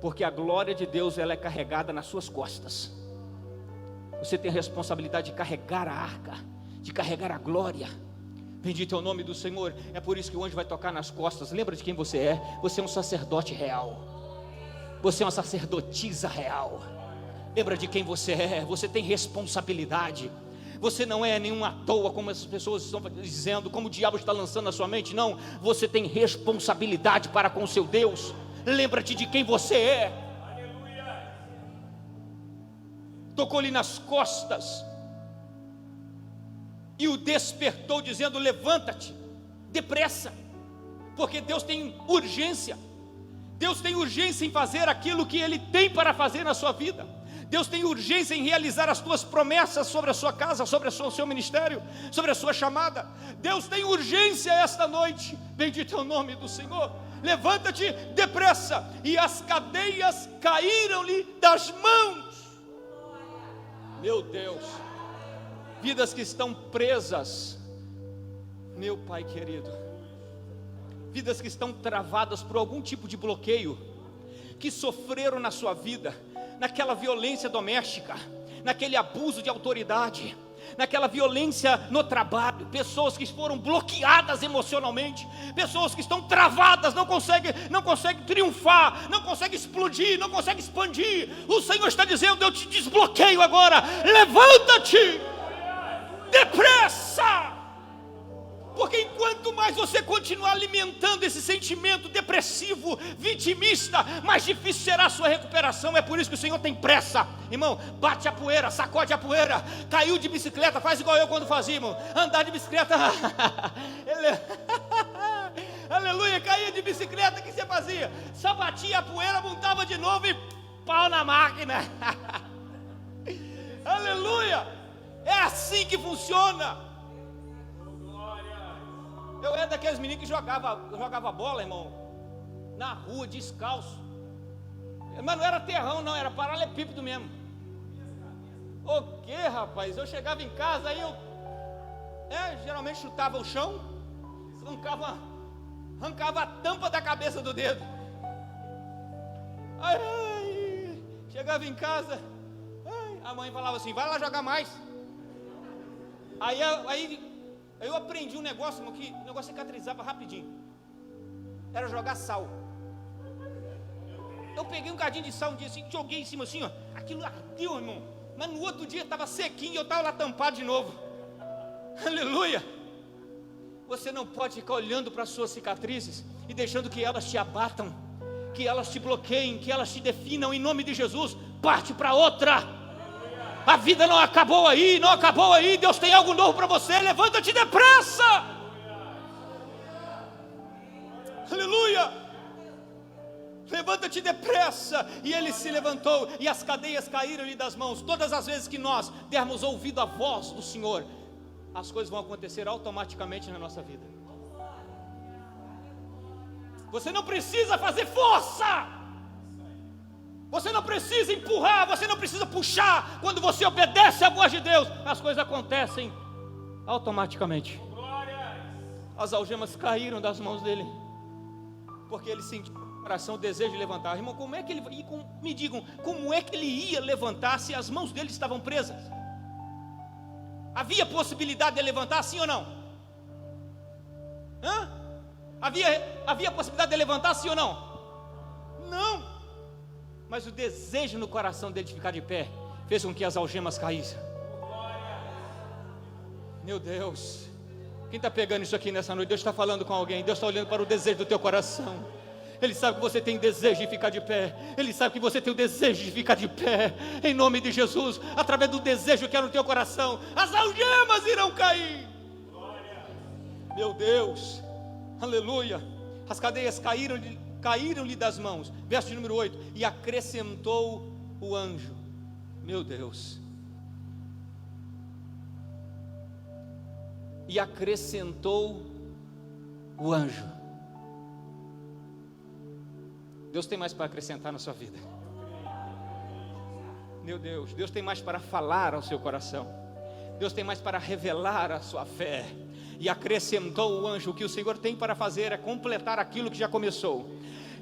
porque a glória de Deus, ela é carregada nas suas costas. Você tem a responsabilidade de carregar a arca, de carregar a glória. Bendito é o nome do Senhor. É por isso que o anjo vai tocar nas costas. Lembra de quem você é? Você é um sacerdote real. Você é uma sacerdotisa real. Lembra de quem você é? Você tem responsabilidade. Você não é nenhum à toa, como as pessoas estão dizendo, como o diabo está lançando na sua mente. Não, você tem responsabilidade para com o seu Deus. Lembra-te de quem você é. Tocou-lhe nas costas e o despertou, dizendo: levanta-te, depressa, porque Deus tem urgência. Deus tem urgência em fazer aquilo que Ele tem para fazer na sua vida. Deus tem urgência em realizar as tuas promessas sobre a sua casa, sobre o seu ministério, sobre a sua chamada. Deus tem urgência esta noite. Bendito é o nome do Senhor. Levanta-te depressa. E as cadeias caíram-lhe das mãos. Meu Deus, vidas que estão presas, meu Pai querido, vidas que estão travadas por algum tipo de bloqueio, que sofreram na sua vida, naquela violência doméstica, naquele abuso de autoridade, naquela violência no trabalho, pessoas que foram bloqueadas emocionalmente, pessoas que estão travadas, não conseguem triunfar, não conseguem explodir, não conseguem expandir. O Senhor está dizendo: eu te desbloqueio agora, levanta-te, depressa, porque enquanto mais você continuar alimentando esse sentimento depressivo, vitimista, mais difícil será a sua recuperação. É por isso que o Senhor tem pressa. Irmão, bate a poeira, sacode a poeira. Caiu de bicicleta, faz igual eu quando fazia, irmão. Andar de bicicleta. Aleluia, caía de bicicleta, o que você fazia? Só batia a poeira, montava de novo e pau na máquina. Aleluia, é assim que funciona. Eu era daqueles meninos que jogava bola, irmão, na rua, descalço. Mas não era terrão, não, era paralelepípedo mesmo. O que, rapaz? Eu chegava em casa, aí eu geralmente chutava o chão, arrancava a tampa da cabeça do dedo. Ai, chegava em casa, a mãe falava assim: vai lá jogar mais. Aí eu aprendi um negócio, irmão, que o negócio cicatrizava rapidinho. Era jogar sal. Eu peguei um cadinho de sal um dia assim, joguei em cima assim, ó. Aquilo ardeu, irmão. Mas no outro dia estava sequinho e eu estava lá tampado de novo. Aleluia. Você não pode ficar olhando para as suas cicatrizes e deixando que elas te abatam, que elas te bloqueiem, que elas te definam. Em nome de Jesus, parte para outra. A vida não acabou aí, não acabou aí. Deus tem algo novo para você. Levanta-te depressa. Aleluia. Levanta-te depressa. E ele se levantou e as cadeias caíram-lhe das mãos. Todas as vezes que nós dermos ouvido à voz do Senhor, as coisas vão acontecer automaticamente na nossa vida. Você não precisa fazer força, você não precisa empurrar, você não precisa puxar. Quando você obedece à voz de Deus, as coisas acontecem automaticamente. As algemas caíram das mãos dele, porque ele sentiu no coração o desejo de levantar. Irmão, como é que ele, me digam, como é que ele ia levantar se as mãos dele estavam presas? Havia possibilidade de levantar, sim ou não? Havia possibilidade de levantar, sim ou não? Não. Mas o desejo no coração dele de ficar de pé fez com que as algemas caíssem. Meu Deus, quem está pegando isso aqui nessa noite? Deus está falando com alguém. Deus está olhando para o desejo do teu coração. Ele sabe que você tem desejo de ficar de pé. Ele sabe que você tem o desejo de ficar de pé. Em nome de Jesus, através do desejo que é no teu coração, as algemas irão cair. Meu Deus, aleluia. As cadeias caíram-lhe das mãos. Verso de número 8. E acrescentou o anjo. Meu Deus. E acrescentou o anjo. Deus tem mais para acrescentar na sua vida. Meu Deus, Deus tem mais para falar ao seu coração. Deus tem mais para revelar a sua fé. E acrescentou o anjo. O que o Senhor tem para fazer é completar aquilo que já começou.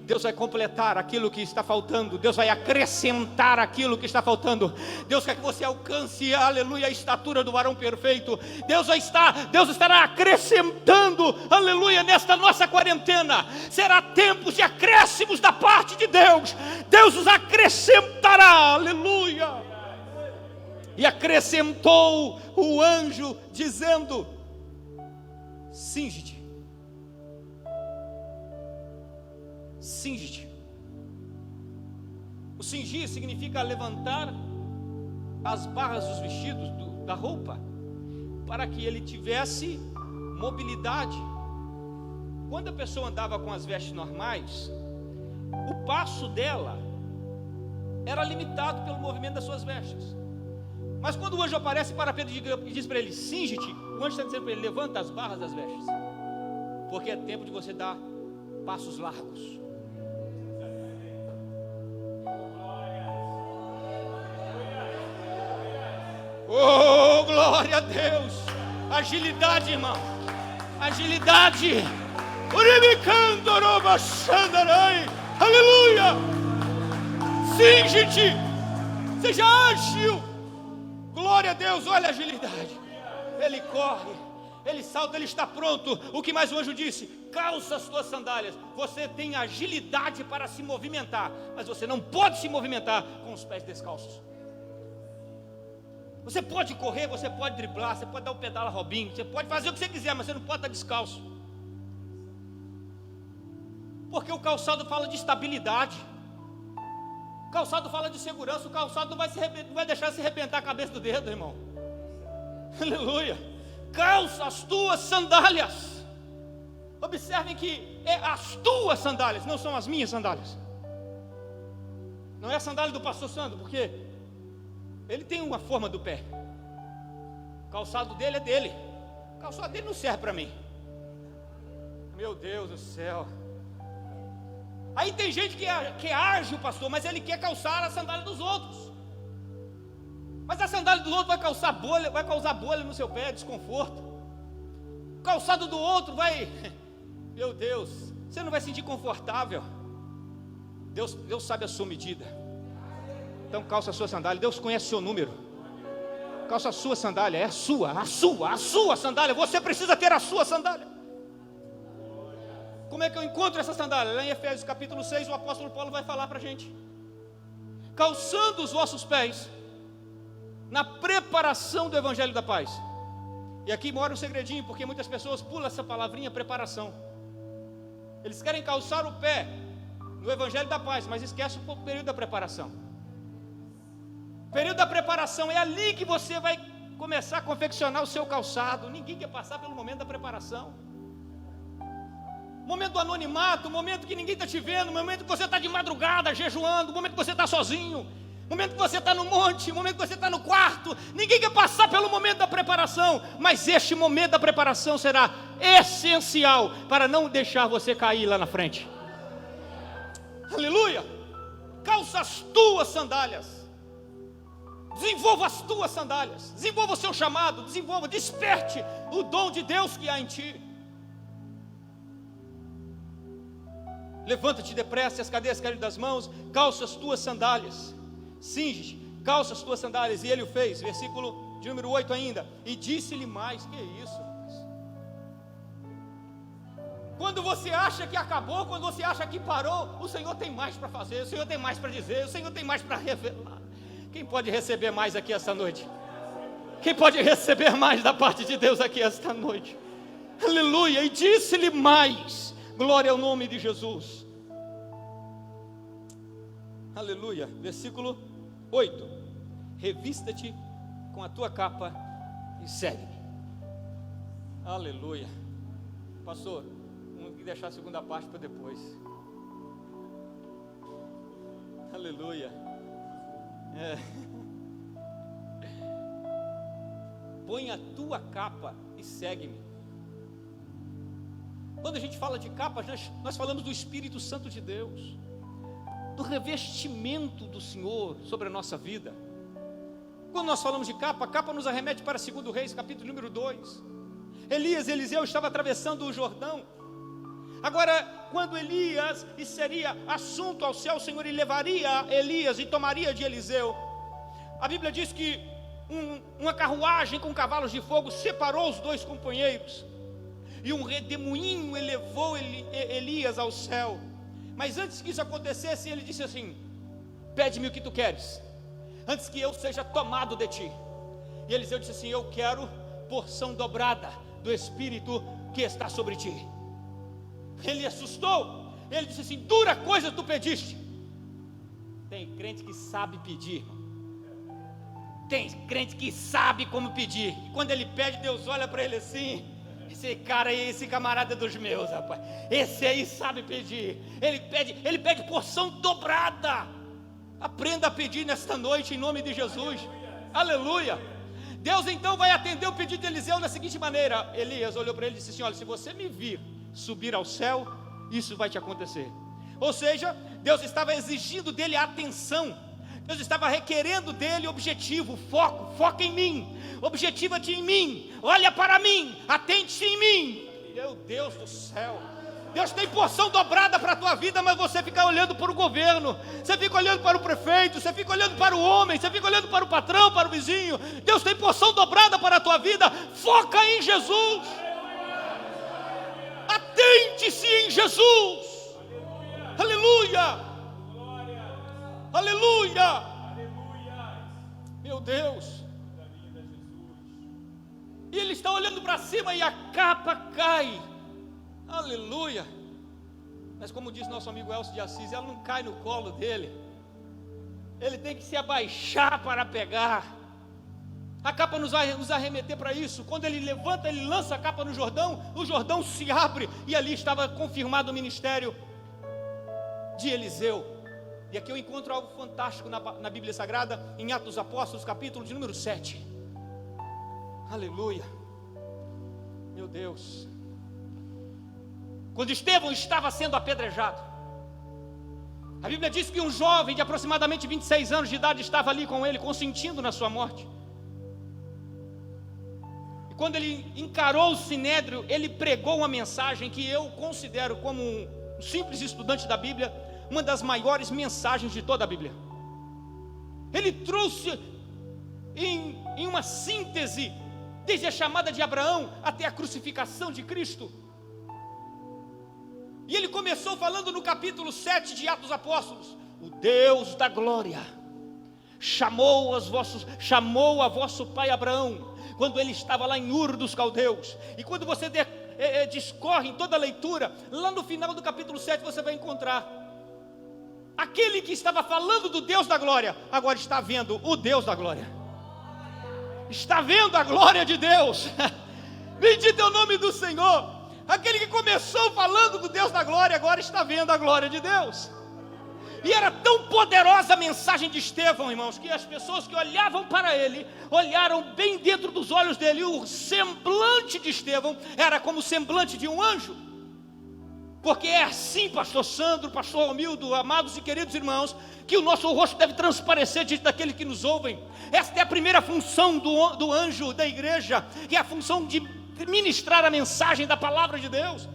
Deus vai completar aquilo que está faltando. Deus vai acrescentar aquilo que está faltando. Deus quer que você alcance, aleluia, a estatura do varão perfeito. Deus estará acrescentando, aleluia, nesta nossa quarentena. Será tempos de acréscimos da parte de Deus. Deus os acrescentará, aleluia. E acrescentou o anjo dizendo: cinge-te. Cinge-te. O cingir significa levantar as barras dos vestidos, da roupa, para que ele tivesse mobilidade. Quando a pessoa andava com as vestes normais, o passo dela era limitado pelo movimento das suas vestes. Mas quando o anjo aparece para Pedro e diz para ele: cinge-te, o anjo está dizendo para ele: levanta as barras das vestes, porque é tempo de você dar passos largos. Oh, glória a Deus. Agilidade, irmão. Agilidade. Aleluia. Cinge-te. Seja ágil. Glória a Deus. Olha a agilidade. Ele corre, ele salta, ele está pronto. O que mais o anjo disse? Calça as tuas sandálias. Você tem agilidade para se movimentar, mas você não pode se movimentar com os pés descalços. Você pode correr, você pode driblar, você pode dar o pedala Robinho, você pode fazer o que você quiser, mas você não pode estar descalço. Porque o calçado fala de estabilidade. O calçado fala de segurança. O calçado não vai deixar se arrebentar a cabeça do dedo, irmão. Aleluia. Calça as tuas sandálias. Observem que é as tuas sandálias, não são as minhas sandálias. Não é a sandália do pastor Sandro, porque ele tem uma forma do pé. O calçado dele é dele. O calçado dele não serve para mim. Meu Deus do céu. Aí tem gente que é ágil, pastor, mas ele quer calçar a sandália dos outros. Mas a sandália do outro vai causar bolha no seu pé, desconforto. O calçado do outro vai... Meu Deus, você não vai se sentir confortável. Deus sabe a sua medida. Então calça a sua sandália. Deus conhece o seu número. Calça a sua sandália. É a sua sandália. Você precisa ter a sua sandália. Como é que eu encontro essa sandália? Lá em Efésios capítulo 6, o apóstolo Paulo vai falar para a gente: calçando os vossos pés na preparação do evangelho da paz. E aqui mora um segredinho, porque muitas pessoas pulam essa palavrinha preparação. Eles querem calçar o pé no evangelho da paz, mas esquecem um pouco o período da preparação. O período da preparação é ali que você vai começar a confeccionar o seu calçado. Ninguém quer passar pelo momento da preparação. Momento do anonimato, momento que ninguém está te vendo, momento que você está de madrugada jejuando, momento que você está sozinho. O momento que você está no monte, o momento que você está no quarto, ninguém quer passar pelo momento da preparação, mas este momento da preparação será essencial para não deixar você cair lá na frente. Aleluia! Calça as tuas sandálias, desenvolva as tuas sandálias, desenvolva o seu chamado, desenvolva, desperte o dom de Deus que há em ti. Levanta-te depressa, as cadeias caíram das mãos, calça as tuas sandálias, cinge-te, calça as tuas sandálias. E ele o fez, versículo de número 8 ainda. E disse-lhe mais, que isso? Quando você acha que acabou, quando você acha que parou, o Senhor tem mais para fazer, o Senhor tem mais para dizer, o Senhor tem mais para revelar. Quem pode receber mais aqui esta noite? Quem pode receber mais da parte de Deus aqui esta noite? Aleluia! E disse-lhe mais, glória ao nome de Jesus. Aleluia! Versículo 8: revista-te com a tua capa e segue-me. Aleluia! Pastor, vamos deixar a segunda parte para depois. Aleluia! Põe a tua capa e segue-me. Quando a gente fala de capa, nós falamos do Espírito Santo de Deus, do revestimento do Senhor sobre a nossa vida. Quando nós falamos de capa, a capa nos arremete para 2 Reis, capítulo número 2. Eliseu estava atravessando o Jordão. Agora, quando Elias, e seria assunto ao céu, o Senhor levaria Elias e tomaria de Eliseu. A Bíblia diz que uma carruagem com cavalos de fogo separou os dois companheiros, e um redemoinho elevou Elias ao céu. Mas antes que isso acontecesse, ele disse assim: pede-me o que tu queres, antes que eu seja tomado de ti. E Eliseu disse assim: eu quero porção dobrada do Espírito que está sobre ti. Ele assustou, ele disse assim: dura coisa tu pediste. Tem crente que sabe pedir, irmão. Tem crente que sabe como pedir, e quando ele pede, Deus olha para ele assim: esse cara aí, esse camarada é dos meus, rapaz. Esse aí sabe pedir. Ele pede porção dobrada. Aprenda a pedir nesta noite, em nome de Jesus. Aleluia. Deus então vai atender o pedido de Eliseu da seguinte maneira. Elias olhou para ele e disse assim: olha, se você me vir subir ao céu, isso vai te acontecer. Ou seja, Deus estava exigindo dele atenção. Deus estava requerendo dele objetivo, foca em mim, objetiva-te em mim, olha para mim, atente-se em mim. Meu Deus do céu, Deus tem porção dobrada para a tua vida, mas você fica olhando para o governo, você fica olhando para o prefeito, você fica olhando para o homem, você fica olhando para o patrão, para o vizinho. Deus tem porção dobrada para a tua vida, foca em Jesus, atente-se em Jesus. Aleluia. Aleluia! Meu Deus! E ele está olhando para cima e a capa cai. Aleluia! Mas como diz nosso amigo Elcio de Assis, ela não cai no colo dele. Ele tem que se abaixar para pegar. A capa nos vai nos arremeter para isso. Quando ele levanta, ele lança a capa no Jordão, o Jordão se abre e ali estava confirmado o ministério de Eliseu. E aqui eu encontro algo fantástico na Bíblia Sagrada, em Atos dos Apóstolos, capítulo de número 7. Aleluia. Meu Deus. Quando Estevão estava sendo apedrejado, a Bíblia diz que um jovem de aproximadamente 26 anos de idade estava ali com ele, consentindo na sua morte. E quando ele encarou o sinédrio, ele pregou uma mensagem que eu considero, como um simples estudante da Bíblia, uma das maiores mensagens de toda a Bíblia. Ele trouxe em uma síntese, desde a chamada de Abraão até a crucificação de Cristo. E ele começou falando no capítulo 7 de Atos dos Apóstolos: o Deus da glória chamou a vosso pai Abraão, quando ele estava lá em Ur dos Caldeus. E quando você discorre em toda a leitura, lá no final do capítulo 7 você vai encontrar aquele que estava falando do Deus da glória, agora está vendo o Deus da glória, está vendo a glória de Deus. Bendito é o nome do Senhor. Aquele que começou falando do Deus da glória, agora está vendo a glória de Deus. E era tão poderosa a mensagem de Estevão, irmãos, que as pessoas que olhavam para ele, olharam bem dentro dos olhos dele, e o semblante de Estevão era como o semblante de um anjo. Porque é assim, pastor Sandro, pastor Romildo, amados e queridos irmãos, que o nosso rosto deve transparecer diante daqueles que nos ouvem. Esta é a primeira função do anjo da igreja, que é a função de ministrar a mensagem da palavra de Deus.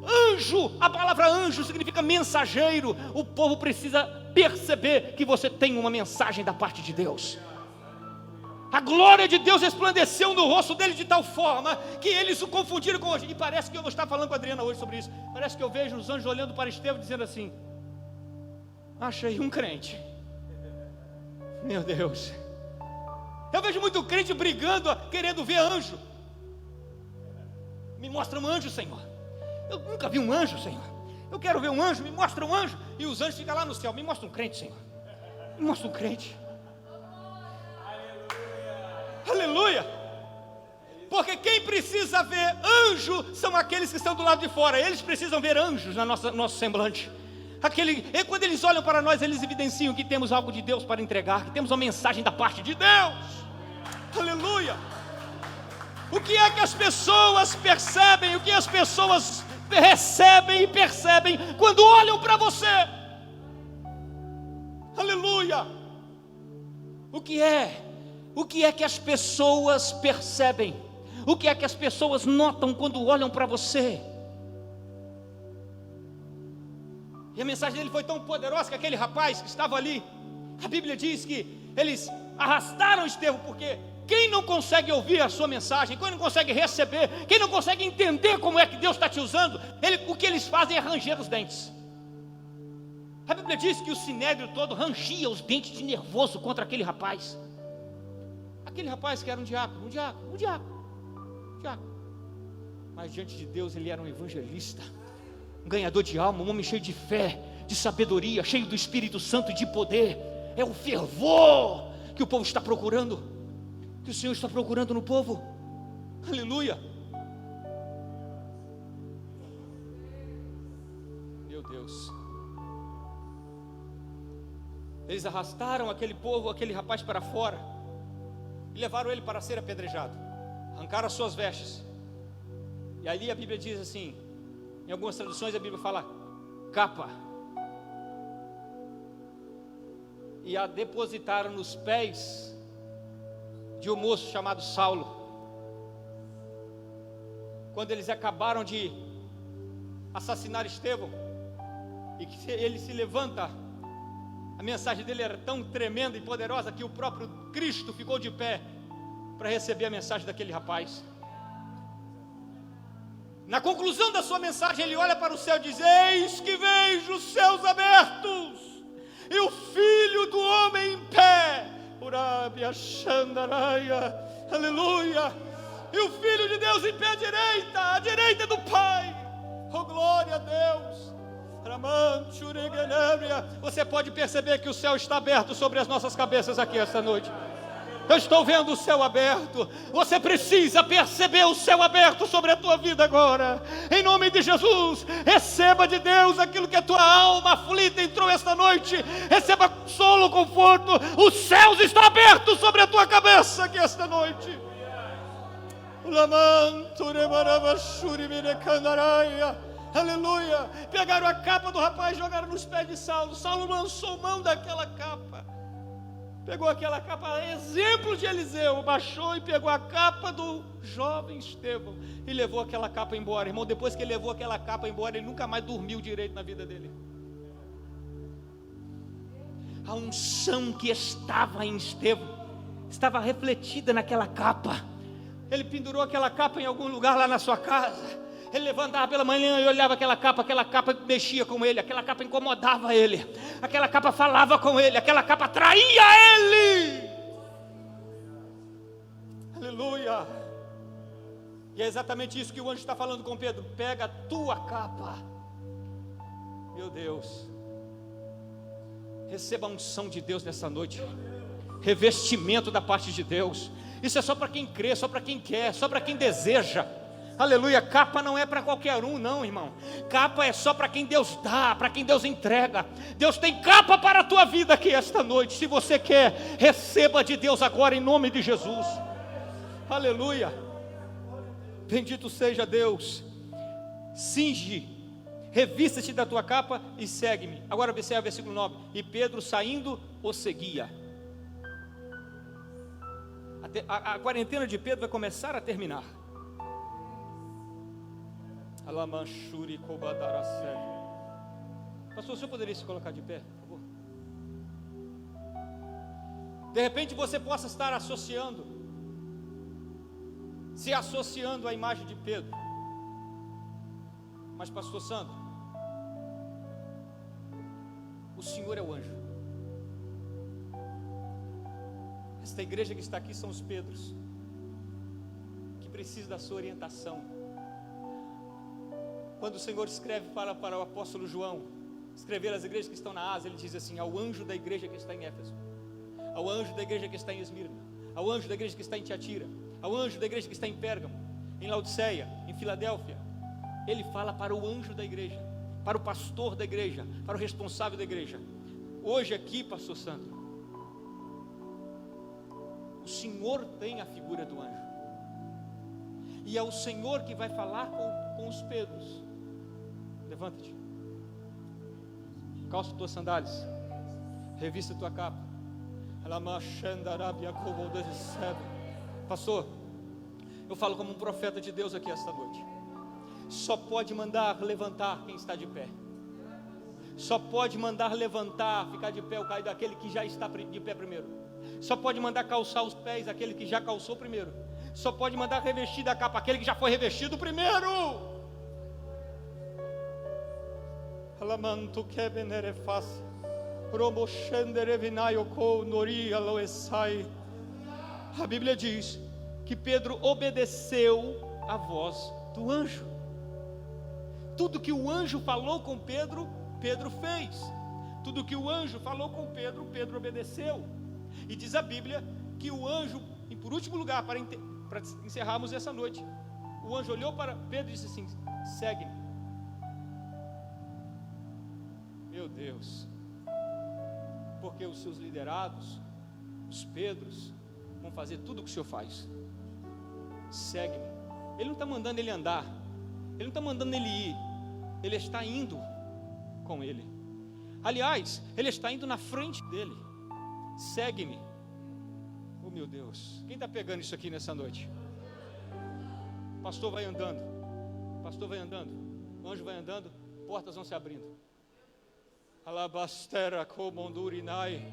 Anjo, a palavra anjo significa mensageiro. O povo precisa perceber que você tem uma mensagem da parte de Deus. A glória de Deus resplandeceu no rosto dele de tal forma que eles o confundiram com anjo. E parece que eu vou estar falando com a Adriana hoje sobre isso. Parece que eu vejo os anjos olhando para Estevão dizendo assim: achei um crente. Meu Deus. Eu vejo muito crente brigando, querendo ver anjo. Me mostra um anjo, Senhor. Eu nunca vi um anjo, Senhor. Eu quero ver um anjo, me mostra um anjo. E os anjos ficam lá no céu: me mostra um crente, Senhor. Me mostra um crente. Aleluia. Porque quem precisa ver anjo são aqueles que estão do lado de fora. Eles precisam ver anjos no nosso semblante. E quando eles olham para nós, eles evidenciam que temos algo de Deus para entregar, que temos uma mensagem da parte de Deus. Aleluia. O que é que as pessoas percebem? O que as pessoas recebem e percebem quando olham para você? Aleluia. O que é que as pessoas percebem? O que é que as pessoas notam quando olham para você? E a mensagem dele foi tão poderosa que aquele rapaz que estava ali, a Bíblia diz que eles arrastaram Estevão, porque quem não consegue ouvir a sua mensagem, quem não consegue receber, quem não consegue entender como é que Deus está te usando, o que eles fazem é ranger os dentes. A Bíblia diz que o sinédrio todo rangia os dentes de nervoso contra aquele rapaz. Aquele rapaz que era um diácono. Mas diante de Deus ele era um evangelista, um ganhador de alma, um homem cheio de fé, de sabedoria, cheio do Espírito Santo e de poder. É o fervor que o povo está procurando, que o Senhor está procurando no povo. Aleluia. Meu Deus. Eles arrastaram aquele povo, aquele rapaz para fora e levaram ele para ser apedrejado. Arrancaram as suas vestes. E ali a Bíblia diz assim, em algumas traduções a Bíblia fala capa, e a depositaram nos pés de um moço chamado Saulo. Quando eles acabaram de assassinar Estevão, e que ele se levanta, a mensagem dele era tão tremenda e poderosa que o próprio Cristo ficou de pé para receber a mensagem daquele rapaz. Na conclusão da sua mensagem, ele olha para o céu e diz: eis que vejo os céus abertos e o Filho do Homem em pé. Urabia Xandaraia, aleluia. E o Filho de Deus em pé à direita do Pai. Oh, glória a Deus. Você pode perceber que o céu está aberto sobre as nossas cabeças aqui esta noite. Eu estou vendo o céu aberto. Você precisa perceber o céu aberto sobre a tua vida agora. Em nome de Jesus, receba de Deus aquilo que a tua alma aflita entrou esta noite. Receba consolo, conforto. Os céus estão abertos sobre a tua cabeça aqui esta noite. Aleluia. Pegaram a capa do rapaz e jogaram nos pés de Saulo. Saulo lançou mão daquela capa, pegou aquela capa, exemplo de Eliseu, baixou e pegou a capa do jovem Estevão e levou aquela capa embora. Irmão, depois que ele levou aquela capa embora, ele nunca mais dormiu direito na vida dele. A unção que estava em Estevão estava refletida naquela capa. Ele pendurou aquela capa em algum lugar lá na sua casa. Ele levantava pela manhã e olhava aquela capa mexia com ele, aquela capa incomodava ele, aquela capa falava com ele, aquela capa atraía ele. Aleluia. E é exatamente isso que o anjo está falando com Pedro: pega a tua capa. Meu Deus, receba a unção de Deus nessa noite, revestimento da parte de Deus. Isso é só para quem crê, só para quem quer, só para quem deseja. Aleluia, capa não é para qualquer um, não, irmão. Capa é só para quem Deus dá, para quem Deus entrega. Deus tem capa para a tua vida aqui esta noite. Se você quer, receba de Deus agora em nome de Jesus. Aleluia. Bendito seja Deus. Cinge, revista-te da tua capa e segue-me. Agora observe o versículo 9. E Pedro saindo o seguia. A quarentena de Pedro vai começar a terminar. Pastor, o senhor poderia se colocar de pé, por favor? De repente você possa estar se associando à imagem de Pedro. Mas, pastor Sandro, o Senhor é o anjo. Esta igreja que está aqui são os Pedros, que precisam da sua orientação. Quando o Senhor escreve para o apóstolo João escrever as igrejas que estão na Ásia, ele diz assim: ao anjo da igreja que está em Éfeso, ao anjo da igreja que está em Esmirna, ao anjo da igreja que está em Tiatira, ao anjo da igreja que está em Pérgamo, em Laodiceia, em Filadélfia. Ele fala para o anjo da igreja, para o pastor da igreja, para o responsável da igreja. Hoje aqui, pastor Sandro, o Senhor tem a figura do anjo, e é o Senhor que vai falar com os Pedros. Levanta-te, calça tuas sandálias, revista tua capa. Pastor, eu falo como um profeta de Deus aqui esta noite. Só pode mandar levantar quem está de pé. Só pode mandar levantar, ficar de pé o caído daquele que já está de pé primeiro. Só pode mandar calçar os pés aquele que já calçou primeiro. Só pode mandar revestir da capa aquele que já foi revestido primeiro. A Bíblia diz que Pedro obedeceu a voz do anjo. Tudo que o anjo falou com Pedro, Pedro fez. Tudo que o anjo falou com Pedro, Pedro obedeceu. E diz a Bíblia que o anjo, e por último lugar, para encerrarmos essa noite, o anjo olhou para Pedro e disse assim: segue-me. Meu Deus, porque os seus liderados, os Pedros, vão fazer tudo o que o Senhor faz. Segue-me. Ele não está mandando ele andar, ele não está mandando ele ir, ele está indo com ele. Aliás, ele está indo na frente dele. Segue-me. Oh meu Deus, quem está pegando isso aqui nessa noite? O pastor vai andando, o pastor vai andando, o anjo vai andando, portas vão se abrindo. Alabastera comondurinai.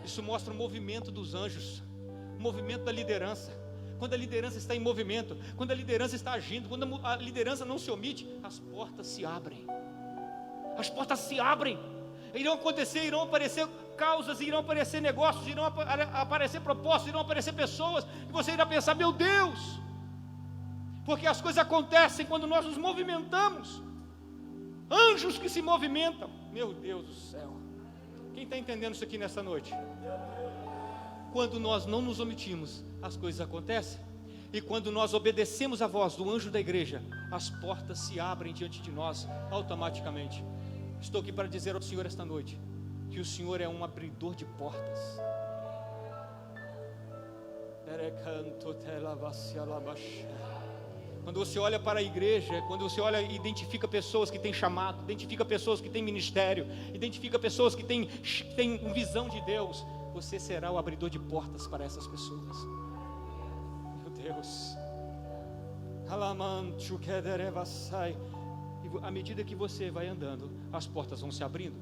Isso mostra o movimento dos anjos, o movimento da liderança. Quando a liderança está em movimento, quando a liderança está agindo, quando a liderança não se omite, as portas se abrem. As portas se abrem. Irão acontecer, irão aparecer causas, irão aparecer negócios, irão aparecer propostas, irão aparecer pessoas, e você irá pensar: meu Deus, porque as coisas acontecem quando nós nos movimentamos. Anjos que se movimentam. Meu Deus do céu, quem está entendendo isso aqui nessa noite? Quando nós não nos omitimos, as coisas acontecem. E quando nós obedecemos a voz do anjo da igreja, as portas se abrem diante de nós automaticamente. Estou aqui para dizer ao Senhor esta noite que o Senhor é um abridor de portas. Quando você olha para a igreja, quando você olha e identifica pessoas que têm chamado, identifica pessoas que têm ministério, identifica pessoas que têm visão de Deus, você será o abridor de portas para essas pessoas. Meu Deus. E à medida que você vai andando, as portas vão se abrindo.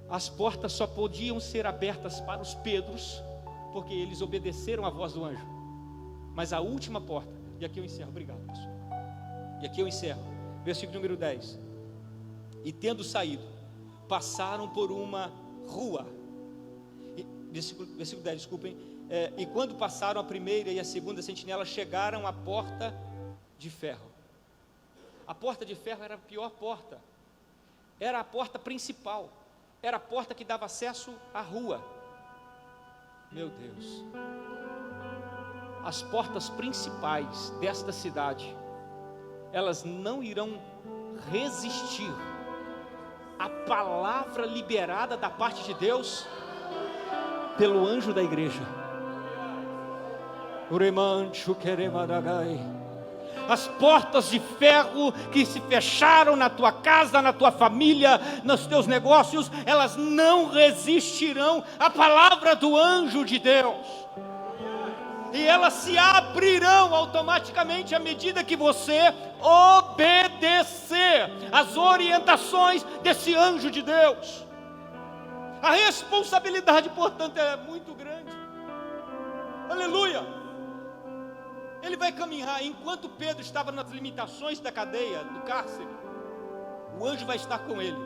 As portas só podiam ser abertas para os Pedros, porque eles obedeceram a voz do anjo. Mas a última porta, e aqui eu encerro, obrigado pastor. E aqui eu encerro, versículo número 10. E tendo saído, passaram por uma rua. Versículo 10, desculpem. E quando passaram a primeira e a segunda sentinela, chegaram à porta de ferro. A porta de ferro era a pior porta. Era a porta principal. Era a porta que dava acesso à rua. Meu Deus. As portas principais desta cidade elas não irão resistir à palavra liberada da parte de Deus pelo anjo da igreja. As portas de ferro que se fecharam na tua casa, na tua família, nos teus negócios, elas não resistirão à palavra do anjo de Deus. E elas se abrirão automaticamente à medida que você obedecer às orientações desse anjo de Deus. A responsabilidade, portanto, é muito grande. Aleluia! Ele vai caminhar, enquanto Pedro estava nas limitações da cadeia, do cárcere, o anjo vai estar com ele.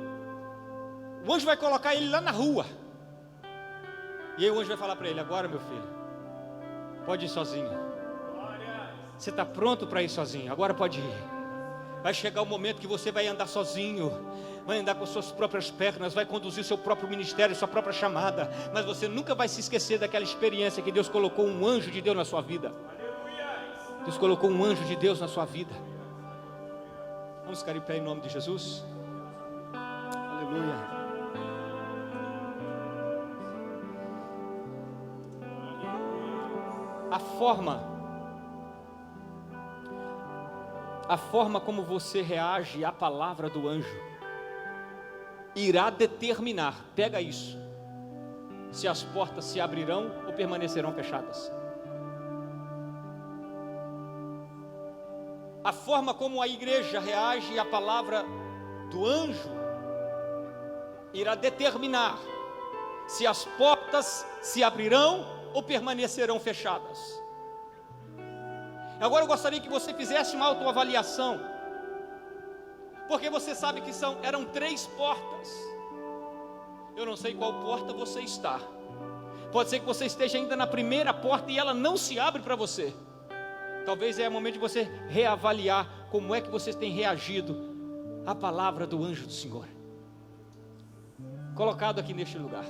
O anjo vai colocar ele lá na rua. E aí o anjo vai falar para ele: agora, meu filho, pode ir sozinho. Você está pronto para ir sozinho? Agora pode ir. Vai chegar o momento que você vai andar sozinho, vai andar com suas próprias pernas, vai conduzir o seu próprio ministério, sua própria chamada. Mas você nunca vai se esquecer daquela experiência que Deus colocou um anjo de Deus na sua vida. Deus colocou um anjo de Deus na sua vida. Vamos ficar em pé em nome de Jesus. Aleluia. A forma como você reage à palavra do anjo irá determinar, pega isso, se as portas se abrirão ou permanecerão fechadas. A forma como a igreja reage à palavra do anjo irá determinar se as portas se abrirão ou permanecerão fechadas. Agora eu gostaria que você fizesse uma autoavaliação, porque você sabe que eram 3 portas. Eu não sei qual porta você está. Pode ser que você esteja ainda na primeira porta e ela não se abre para você. Talvez é o momento de você reavaliar como é que você tem reagido à palavra do anjo do Senhor, colocado aqui neste lugar.